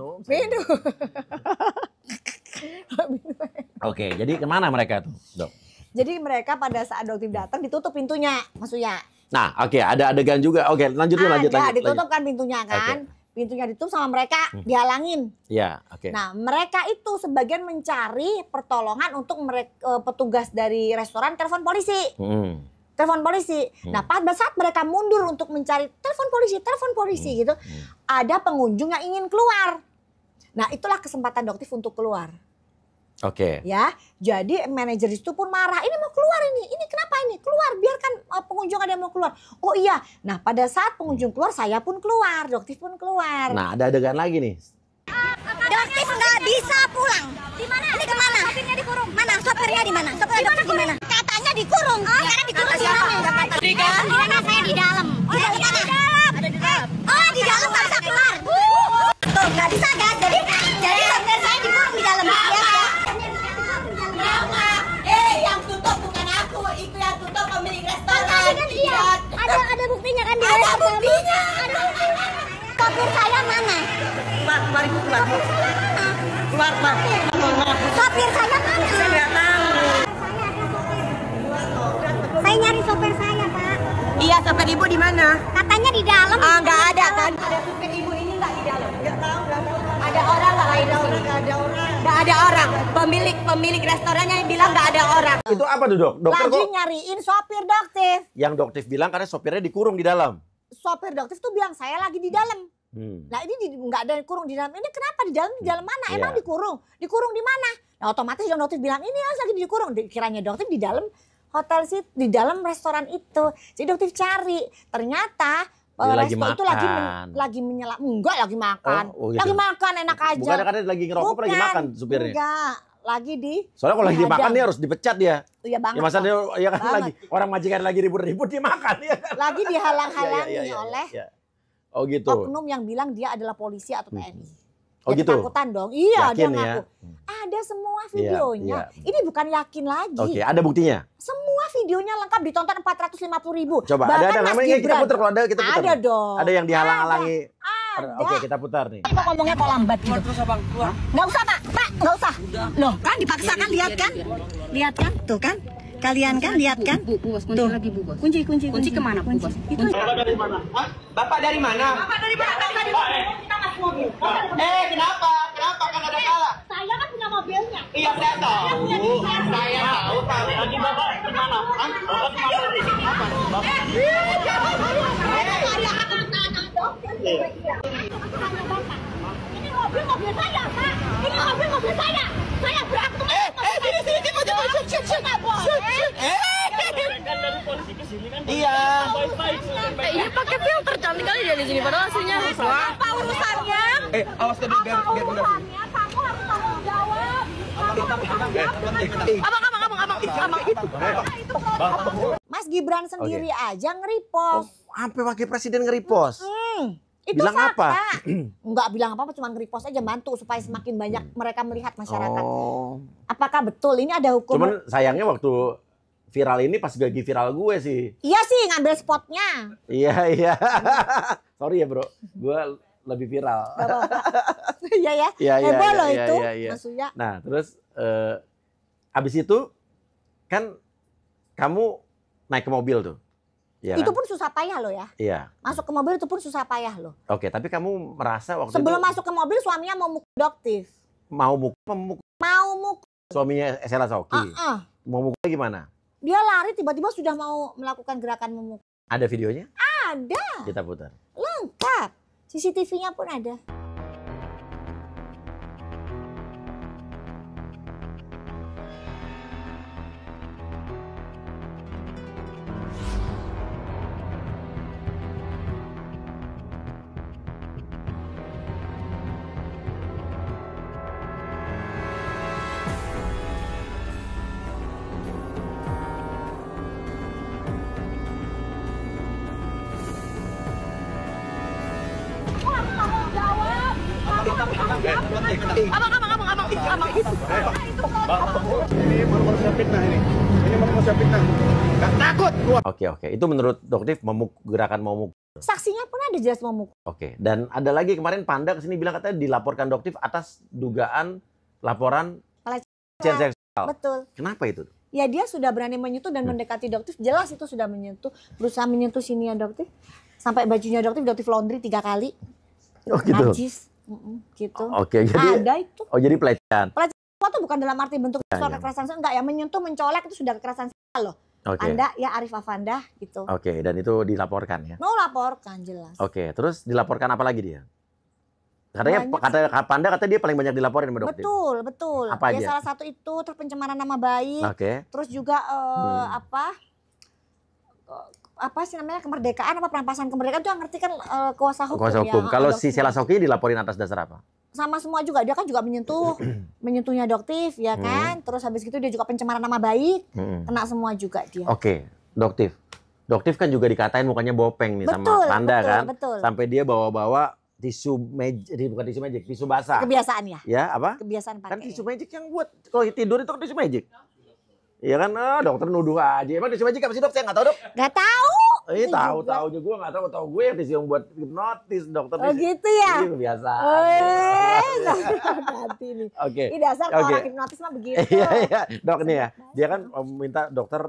Oke, jadi kemana mereka tuh, Dok? Jadi mereka pada saat Doktif datang ditutup pintunya, Mas Surya. Nah, oke, ada adegan juga. Oke, lanjut. Ditutup kan pintunya kan. Pintunya ditutup sama mereka dihalangin. Iya, oke. Nah, mereka itu sebagian mencari pertolongan untuk petugas dari restoran telepon polisi. Telepon polisi. Nah, pada saat mereka mundur untuk mencari telepon polisi gitu, ada pengunjung yang ingin keluar. Nah, itulah kesempatan Doktif untuk keluar. Oke. Ya, jadi manajer itu pun marah. Ini mau keluar ini kenapa ini? Keluar, biarkan pengunjung ada yang mau keluar. Oh iya, nah pada saat pengunjung keluar, saya pun keluar, Doktif pun keluar. Nah, ada adegan lagi nih. Doktif nggak bisa pulang. Di mana? Ini kemana? Sopirnya dikurung. Mana? Sopirnya di mana? Sopir Doktif di mana? Katanya dikurung. Sekarang dikurung di mana? Di mana? Saya di dalam. Oh, di dalam. Ada di dalam. Oh, di dalam nggak bisa keluar. Tuh, nggak bisa kan? Jadi sopir saya dikurung di dalam. Ya, Yang tutup bukan aku, itu yang tutup pemilik restoran. ada buktinya kan? Ada buktinya. Sopir saya mana? Keluar. Sopir saya mana? Saya nggak tahu. Saya nyari sopir saya, Pak. Iya, sopir ibu di mana? Katanya di dalam. Nggak ada kan? Ada sopir ibu ini nggak di dalam? Nggak tahu. Ada orang nggak di sini? Nggak ada orang. Pemilik restorannya bilang nggak ada orang. Itu apa tuh, Dok? Dokter Lagi kok nyariin sopir Doktif. yang Doktif bilang karena sopirnya dikurung di dalam. Sopir Doktif tuh bilang saya lagi di dalam. Nah ini nggak ada yang kurung di dalam. Ini kenapa di dalam? Di dalam mana? Emang Iya. dikurung? Dikurung di mana? Nah otomatis dong Doktif bilang ini lagi dikurung. Kiranya Doktif di dalam hotel sih, di dalam restoran itu. Jadi Doktif cari. Ternyata Dia lagi resto itu makan. lagi menyela. Enggak lagi makan. Oh, gitu. Lagi makan enak aja. Bukannya kan lagi ngerokok apa lagi makan supirnya? Enggak. Lagi di. Soalnya kalau lagi dihadang. dimakan dia harus dipecat dia. Iya banget. Ya masa dia ya kan Banget. lagi orang majikan lagi ribut-ribut dia makan ya kan. Lagi dihalang-halangi Iya. oleh Oh gitu. oknum yang bilang dia adalah polisi atau TNI. Oh Ya, gitu. ketakutan dong. Iya, dia Yakin ya? ngaku. Ada semua videonya. iya. Ini bukan yakin lagi. Oke, ada buktinya. Semua videonya lengkap ditonton 450.000. Coba Bahkan ada Mas namanya kita Gibran. putar kalau ada kita putar. Ada dong. Ada yang dihalang-halangi. Ada. Oke, kita putar nih. Kok ngomongnya kok lambat gitu? Nggak usah Pak, nggak usah. Loh kan dipaksakan, lihat kan? Lihat kan? Tuh kan? Kalian kan lihat kan? Bu bos, kunci lagi bu bos. Kunci Kemana bu bos? Itu Bapak dari mana? Bapak dari mana? Kenapa? Kenapa? Kan ada salah. Saya kan punya mobilnya. Iya, saya tahu. Saya tahu. Tadi Bapak di mana? Bapak di mana? Ini mobil saya, Pak. Ini mobil saya. Saya berantem. Sini, nggak boleh. Iya. Ini pakai filter cantik kali dia di sini padahal aslinya. Apa urusannya? Awas tadi biar benar. Urusannya kamu harus tanggung jawab. Mas Gibran sendiri aja nge-repost. Sampai wakil presiden nge-repost. Itu Bilang fakta. apa? Enggak bilang apa-apa, cuma nge-repost aja, bantu supaya semakin banyak mereka melihat masyarakat. Oh. Apakah betul ini ada hukum? Cuman sayangnya waktu viral ini pas lagi viral gue sih. Iya sih, ngambil spotnya. Iya. Sorry ya, Bro. Gue lebih viral. Gak apa-apa. Iya ya. Iya, Heboh loh itu, iya. Mas Surya. Nah, terus abis itu kan kamu naik ke mobil tuh. Iya Itu kan? pun susah payah loh ya. Iya. Masuk ke mobil itu pun susah payah loh. Oke, tapi kamu merasa waktu Sebelum itu masuk ke mobil suaminya mau mukul Doktif. mau mukul Mau mukul. suaminya Sheila Sauki. Mau mukulnya gimana? Dia lari tiba-tiba sudah mau melakukan gerakan memukul. Ada videonya? Ada, Kita putar. lengkap. CCTV-nya pun ada. Ini manusia fitnah ini. Ini manusia fitnah. Gak takut gua. Oke. Itu menurut Doktif gerakan memukul. Saksinya pun ada jelas memukul. Oke. Dan ada lagi kemarin Panda kesini bilang katanya dilaporkan Doktif atas dugaan laporan pelecehan seksual. Betul. Kenapa itu? Ya dia sudah berani menyentuh dan mendekati Doktif. Jelas itu sudah menyentuh. Berusaha menyentuh sini ya Doktif. Sampai bajunya Doktif laundry 3 kali. Oh gitu. Najis. Gitu. Oke. Jadi ada itu. Oh jadi pelecehan. Itu bukan dalam arti bentuk seksual kekerasan seksual. Enggak ya. Menyentuh, mencolek itu sudah kekerasan seksual loh. Oke. Anda ya Arif Afanda gitu. Oke. Dan itu dilaporkan ya? Mau laporkan jelas. Oke. Terus dilaporkan apa lagi dia? Katanya Panda katanya dia paling banyak dilaporin sama Doktif. Betul. Apa ya aja? salah satu itu terpencemaran nama baik. Oke. Terus juga apa sih namanya kemerdekaan apa perampasan kemerdekaan itu yang ngerti kan kuasa hukum. Kuasa hukum. Ya, Kalau si Sheila Sokky dilaporin atas dasar apa? Sama semua juga, dia kan juga menyentuhnya Doktif ya kan. Terus habis itu dia juga pencemaran nama baik. Kena semua juga dia. Oke, Doktif kan juga dikatain mukanya bopeng nih sama Panda kan. Betul. Sampai dia bawa-bawa tisu magic, tisu basah. Kebiasaan ya? Ya, apa? Kebiasaan pakai. Kan tisu magic yang buat kalau tidur itu kan tisu magic. Iya kan, dokter nuduh aja. Emang tisu magic apa sih, Dok? Saya nggak tahu, Dok. Nggak tahu. Tahu juga gue nggak tahu gue yang tisu yang buat hipnotis, dokter. Oh gitu ya? Ini kebiasaan. Ganti nih. Oke. Ini dasar kalau orang hipnotis mah begitu. Iya, Dok nih ya. Dia kan minta dokter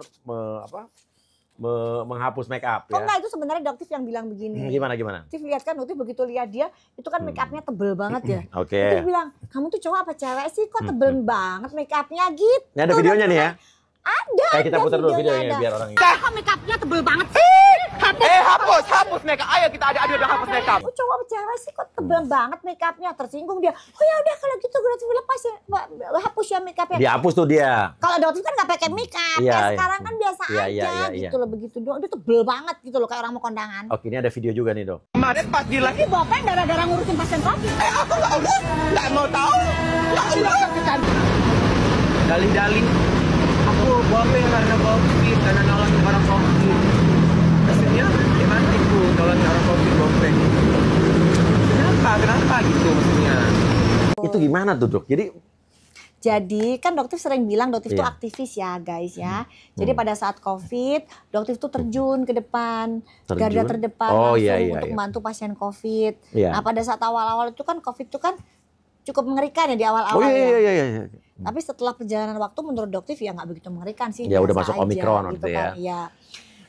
menghapus make up ya. Oh enggak, itu sebenarnya Doktif yang bilang begini. Gimana? Doktif lihat kan, Doktif begitu lihat dia, itu kan make upnya tebel banget ya. Oke. Doktif bilang, kamu tuh cowok apa cewek sih kok tebel banget make upnya gitu. Ini ada videonya nih ya? Ada. Kita putar dulu videonya biar orang Kok make upnya tebel banget sih? Hapus make up. Ayo kita adu hapus make up. Oh cowok apa cewek sih kok tebel banget make upnya, tersinggung dia. Oh ya udah kalau gitu Doktif lepas ya, hapus ya make upnya. Dihapus tuh dia. Kalau Doktif kan nggak pakai make up, sekarang kan biasa aja gitu loh begitu doang. Dia tebel banget gitu loh kayak orang mau kondangan. Oke, ini ada video juga nih, Dok. Kemarin pas di lagi Bopeng gara-gara ngurusin pasien COVID. aku nggak mau tahu. Nggak kasih kan. Dalih-dalih. Aku bopeng karena COVID, karena nolongin orang COVID. Maksudnya gimana itu nolongin orang COVID bopeng? Kenapa gitu maksudnya? Itu gimana tuh, Dok? Jadi kan Doktif sering bilang Doktif tuh aktivis ya guys ya. Jadi pada saat COVID, Doktif tuh terjun ke depan, garda terdepan untuk membantu pasien COVID. Nah pada saat awal-awal itu kan COVID itu kan cukup mengerikan ya di awal-awal Iya. Tapi setelah perjalanan waktu menurut Doktif ya nggak begitu mengerikan sih. Ya udah masuk aja, Omikron gitu kan, ya.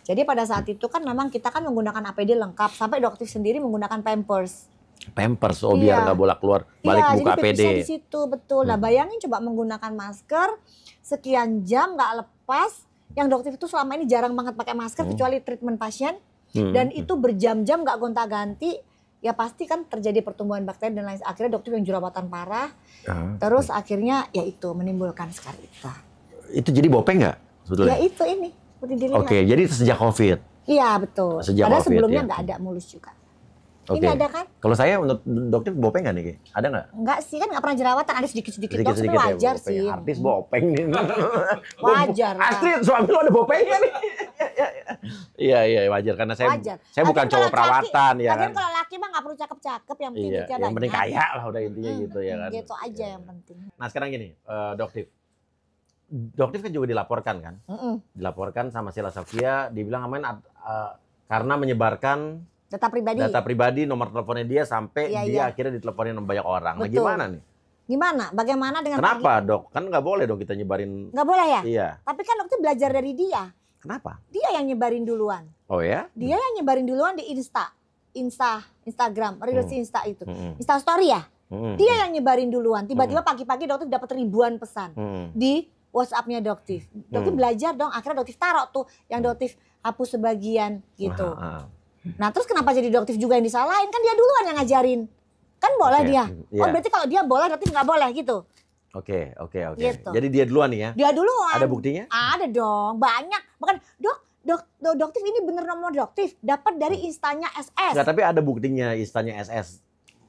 Jadi pada saat itu kan memang kita kan menggunakan APD lengkap. Sampai Doktif sendiri menggunakan Pampers. Biar nggak bolak keluar balik buka APD. Iya, jadi di situ betul. Nah, bayangin coba menggunakan masker sekian jam nggak lepas. Yang Doktif itu selama ini jarang banget pakai masker kecuali treatment pasien. Dan itu berjam-jam nggak gonta-ganti. Ya pasti kan terjadi pertumbuhan bakteri dan lain. Akhirnya Doktif yang jerawatan parah. Terus akhirnya ya itu menimbulkan skarita. Itu jadi bopeng nggak sebetulnya? Ya itu ini. Oke, jadi itu sejak COVID. Iya betul. Padahal sebelumnya nggak ada mulus juga. Ini ada kan? Kalau saya untuk Doktif bopeng nggak nih? Ada nggak? Enggak sih, kan nggak pernah jerawatan, ada sedikit-sedikit dong, tapi wajar ya, sih. Artis bopeng nih. Wajar lah. Astrid, suami lu ada bopengnya nih. Iya, wajar karena saya bukan cowok perawatan ya kan. Kalau laki mah nggak perlu cakep-cakep, yang penting duitnya banyak. Yang penting kaya lah udah intinya gitu ya kan. Gitu aja yang penting. Nah sekarang gini, Doktif kan juga dilaporkan kan? Dilaporkan sama Sheila Sokky, dibilang aman karena menyebarkan data pribadi, nomor teleponnya dia sampai dia akhirnya diteleponin sama banyak orang. Nah gimana nih? Gimana? Bagaimana dengan Kenapa Dok? Kan nggak boleh dong kita nyebarin. Nggak boleh ya? Iya. Tapi kan Dokter belajar dari dia. Kenapa? Dia yang nyebarin duluan. Oh ya? Dia yang nyebarin duluan di Instagram, Reels Insta itu. Insta Story ya? Dia yang nyebarin duluan. Tiba-tiba pagi-pagi Dokter dapat ribuan pesan di WhatsApp-nya Doktif. Doktif belajar dong. Akhirnya Doktif taruh tuh yang Doktif hapus sebagian gitu. Nah terus kenapa jadi Doktif juga yang disalahin? Kan dia duluan yang ngajarin. Kan boleh dia. Oh berarti kalau dia boleh Doktif nggak boleh gitu. Oke. Gitu. Jadi dia duluan nih ya? Dia duluan. Ada buktinya? Ada dong, banyak. Bahkan Doktif ini bener nomor Doktif. Dapat dari instanya SS. Enggak, tapi ada buktinya instanya SS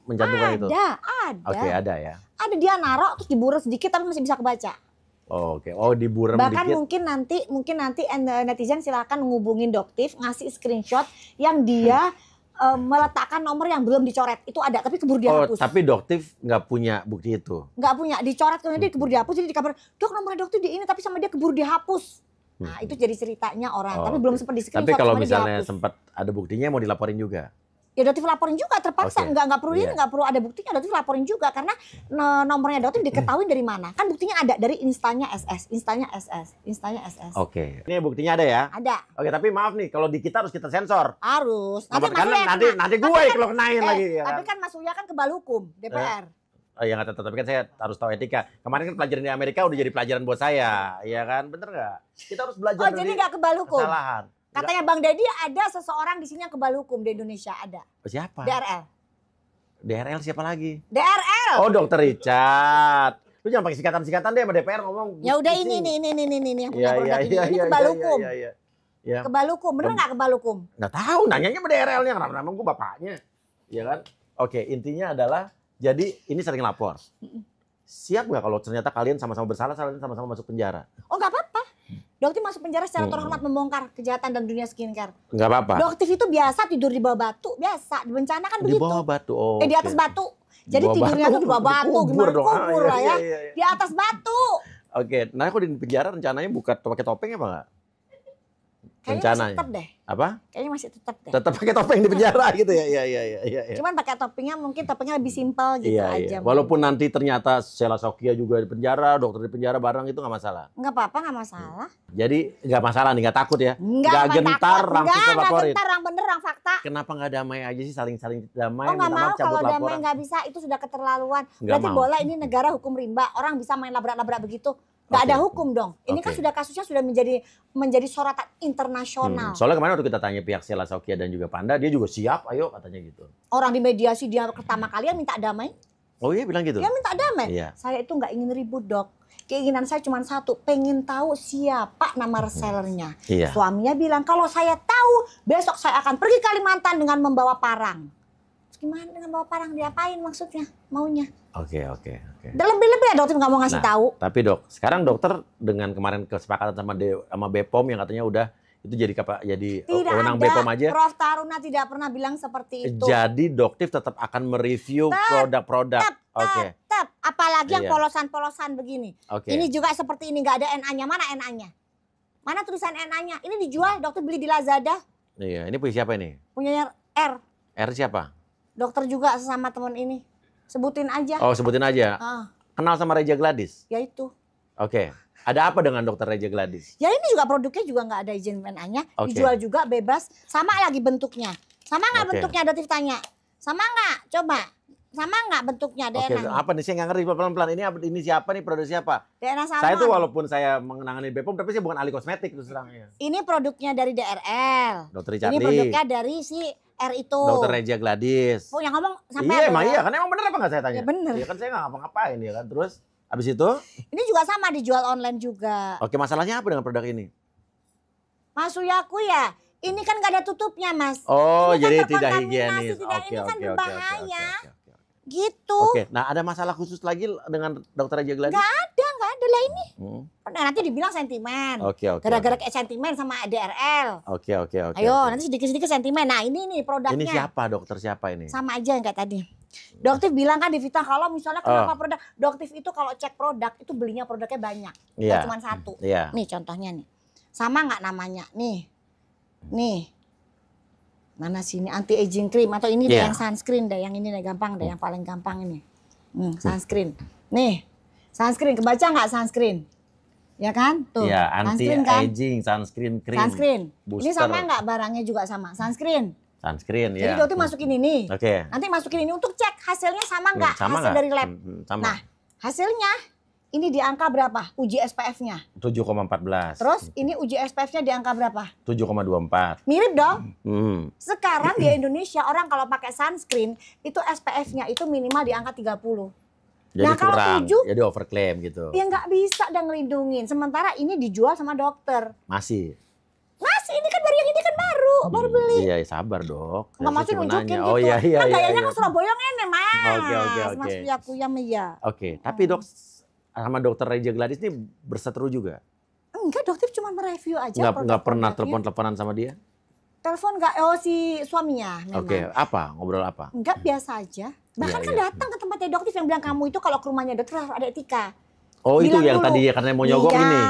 mencantumkan itu? Ada. Oke, ada ya. Ada, dia naruh terus diburet sedikit tapi masih bisa kebaca. Oke. Oh, diburam bahkan dikit. mungkin nanti netizen silakan menghubungin Doktif, ngasih screenshot yang dia meletakkan nomor yang belum dicoret. Itu ada, tapi keburu dia Oh, hapus. tapi Doktif nggak punya bukti itu. Nggak punya, dicoret kemudian dia keburu dihapus. Jadi dikabar, dok nomornya dokter di ini, tapi sama dia keburu dihapus. Nah itu jadi ceritanya orang, Oh, tapi belum sempat di screenshot. Tapi kalau sama dia misalnya dihapus. sempat ada buktinya mau dilaporin juga. Ya Doktif laporin juga, terpaksa. Oke. Nggak perlu ini, Iya. nggak perlu ada buktinya. Doktif laporin juga karena nomornya Doktif diketahui dari mana. Kan buktinya ada dari instanya SS, instanya SS, instanya SS. Oke. Ini buktinya ada ya? Ada. Oke, tapi maaf nih, kalau di kita harus kita sensor. Harus. Karena Mas Uya yang nanti kena. nanti Tapi gue kan- kalau kenain lagi ya. Tapi kan? kan Mas Uya kan kebal hukum, DPR. Oh ya nggak, tapi kan saya harus tahu etika. Kemarin kan pelajaran di Amerika udah jadi pelajaran buat saya, ya kan? Bener nggak? Kita harus belajar Oh jadi nggak kebal hukum? kesalahan. Katanya Bang Deddy ada seseorang di sini yang kebal hukum di Indonesia, ada. Siapa? DRL. DRL siapa lagi? DRL. Oh, Dokter Richard. Lu jangan pakai singkatan-singkatan deh sama DPR ngomong. Ya udah pusing. ini yang punya Iya, produk iya, ini. iya, Ini iya, kebal iya, hukum. iya, iya. Ya. Kebal hukum, bener nggak kebal hukum? Nggak tahu, nanyanya sama DRL-nya, kenapa gue bapaknya. Iya kan? Oke, intinya adalah, jadi ini sering lapor. Siap nggak kalau ternyata kalian sama-sama bersalah, kalian sama-sama masuk penjara? Oh nggak apa-apa. Doktif masuk penjara secara terhormat membongkar kejahatan dan dunia skincare. Nggak apa-apa. Doktif itu biasa tidur di bawah batu, biasa. Di bencana kan Di begitu. bawah batu, oh. Di atas batu. Jadi tidurnya tuh di bawah batu, Dikubur gimana dong. Ah, kubur iya, lah ya. iya, iya. Di atas batu. Oke, nah aku di penjara rencananya buka pakai topeng apa nggak? Kayaknya masih Rencananya. tetap deh. Apa? Kayaknya masih tetap deh. Tetap pakai topeng di penjara gitu ya? Iya, iya, iya, iya. Cuman pakai topengnya mungkin topengnya lebih simpel gitu Iya, aja. iya. Walaupun nanti ternyata Sheila Sofia juga di penjara, dokter di penjara bareng itu nggak masalah. Nggak apa-apa, nggak masalah. Jadi nggak masalah nih, nggak takut ya? Nggak gentar takut. langsung Nggak laporin. gentar, yang bener, yang fakta. Kenapa nggak damai aja sih, saling-saling damai? Oh nggak minta mau, maaf, cabut kalau damai laporan. nggak bisa, itu sudah keterlaluan. Nggak Berarti mau. bola ini negara hukum rimba, orang bisa main labrak-labrak begitu. Nggak Oke. ada hukum dong. Ini kan Oke. sudah kasusnya sudah menjadi sorotan internasional. Soalnya kemarin waktu kita tanya pihak Sheila Sofia dan juga Panda, dia juga siap, ayo katanya gitu. Orang di mediasi dia pertama kali yang minta damai, Oh iya bilang gitu? dia minta damai. Iya. Saya itu nggak ingin ribut dok. Keinginan saya cuma satu, pengen tahu siapa nama resellernya. Iya. Suaminya bilang kalau saya tahu besok saya akan pergi Kalimantan dengan membawa parang. Terus gimana dengan bawa parang? Diapain maksudnya? Maunya? Oke. Dan lebih-lebih ya dokter nggak mau ngasih Nah, tahu. Tapi dok, sekarang dokter dengan kemarin kesepakatan sama BPOM yang katanya udah itu jadi Tidak wewenang ada. BPOM aja. Prof Taruna tidak pernah bilang seperti itu. Jadi Doktif tetap akan mereview produk-produk. Oke. Tetap. Apalagi yang Iya. polosan-polosan begini. Oke. Ini juga seperti ini, nggak ada NA-nya. Mana NA-nya? Mana tulisan NA-nya? Ini dijual, dokter beli di Lazada. Iya, ini punya siapa ini? Punyanya R. R siapa? Dokter juga sesama teman ini. Sebutin aja. Oh, sebutin aja. Ah, Kenal sama Reja Gladys? ya itu. Oke. Ada apa dengan dokter Reja Gladys? Ya ini juga produknya juga nggak ada izin NA-nya. Oke. Dijual juga bebas. Sama lagi bentuknya. Sama nggak Oke. bentuknya? Dokter tanya. Sama nggak? Coba. Sama nggak bentuknya Oke, DNA-nya? apa nih? Saya nggak ngerti pelan-pelan. Ini siapa nih? Produk siapa? DNA salmon. Saya tuh walaupun saya menangani BPOM, tapi saya bukan ahli kosmetik terus terang. Ini produknya dari DRL. Dokter Richard Ini Lee, produknya dari si R itu. dokter Reja Gladys. Oh, yang ngomong sampai Iya, emang lo. iya. Kan emang bener apa nggak saya tanya? Ya, bener. Iya kan saya nggak ngapa-ngapain ya kan. Terus abis itu, Ini juga sama dijual online juga. oke, masalahnya apa dengan produk ini? Mas Uyaku ya, ini kan gak ada tutupnya mas. Oh, Ini kan jadi tidak terkontaminasi, higienis. tidak, ini kan berbahaya. Gitu. Oke, nah ada masalah khusus lagi dengan dokter Reja Gladys? Nggak ada lah ini. Hmm. Nah, nanti dibilang sentimen. Oke. Gara-gara kayak sentimen sama DRL. Oke. Ayo, nanti sedikit-sedikit sentimen. Nah ini nih produknya. Ini siapa dokter siapa ini? Sama aja yang kayak tadi. Doktif bilang kan di Vita kalau misalnya kenapa produk. Doktif itu kalau cek produk itu belinya produknya banyak. Iya. Nggak cuma satu. Iya. Nih contohnya nih. Sama nggak namanya? Nih. Mana sih ini anti aging cream atau ini deh Iya. yang sunscreen deh, yang ini deh gampang deh, yang paling gampang ini. Sunscreen. Nih. Sunscreen, kebaca nggak sunscreen? Ya kan? Tuh. Iya, anti sunscreen kan? aging, sunscreen cream. Sunscreen. Ini Booster. sama nggak barangnya juga sama? Sunscreen. Sunscreen Jadi ya. dokter masukin ini. Oke. Nanti masukin ini untuk cek hasilnya sama nggak? Sama Hasil nggak? dari lab. Sama. Nah, hasilnya ini di angka berapa? Uji SPF-nya. 7,14. Terus ini uji SPF-nya di angka berapa? 7,24. Mirip dong. Hmm. Sekarang di Indonesia orang kalau pakai sunscreen itu SPF-nya itu minimal di angka 30. Jadi Nah, kalau kurang. 7, Jadi overclaim gitu. Ya nggak bisa dan ngelindungin. Sementara ini dijual sama dokter. Masih. Mas, ini kan baru yang ini kan baru beli. Iya, sabar dok. Nggak Saya maksud cuma nunjukin nanya. gitu. Oh iya. Kan gayanya iya. kan Surabaya ngene, Mas. Oke. Mas Piyakuyam ya. Oke, tapi dok sama dokter Reja Gladys ini berseteru juga? Enggak, dokter cuma mereview aja Nggak pernah produk-produknya. telepon-teleponan sama dia? Telepon nggak? Oh, si suaminya memang. Oke, apa? Ngobrol apa? Enggak, biasa aja. Bahkan Iya, kan iya. datang ke tempatnya dokter yang bilang kamu itu kalau ke rumahnya dokter harus ada etika. Oh, itu Bilang yang dulu. tadi ya karena mau nyogok Iya. ini.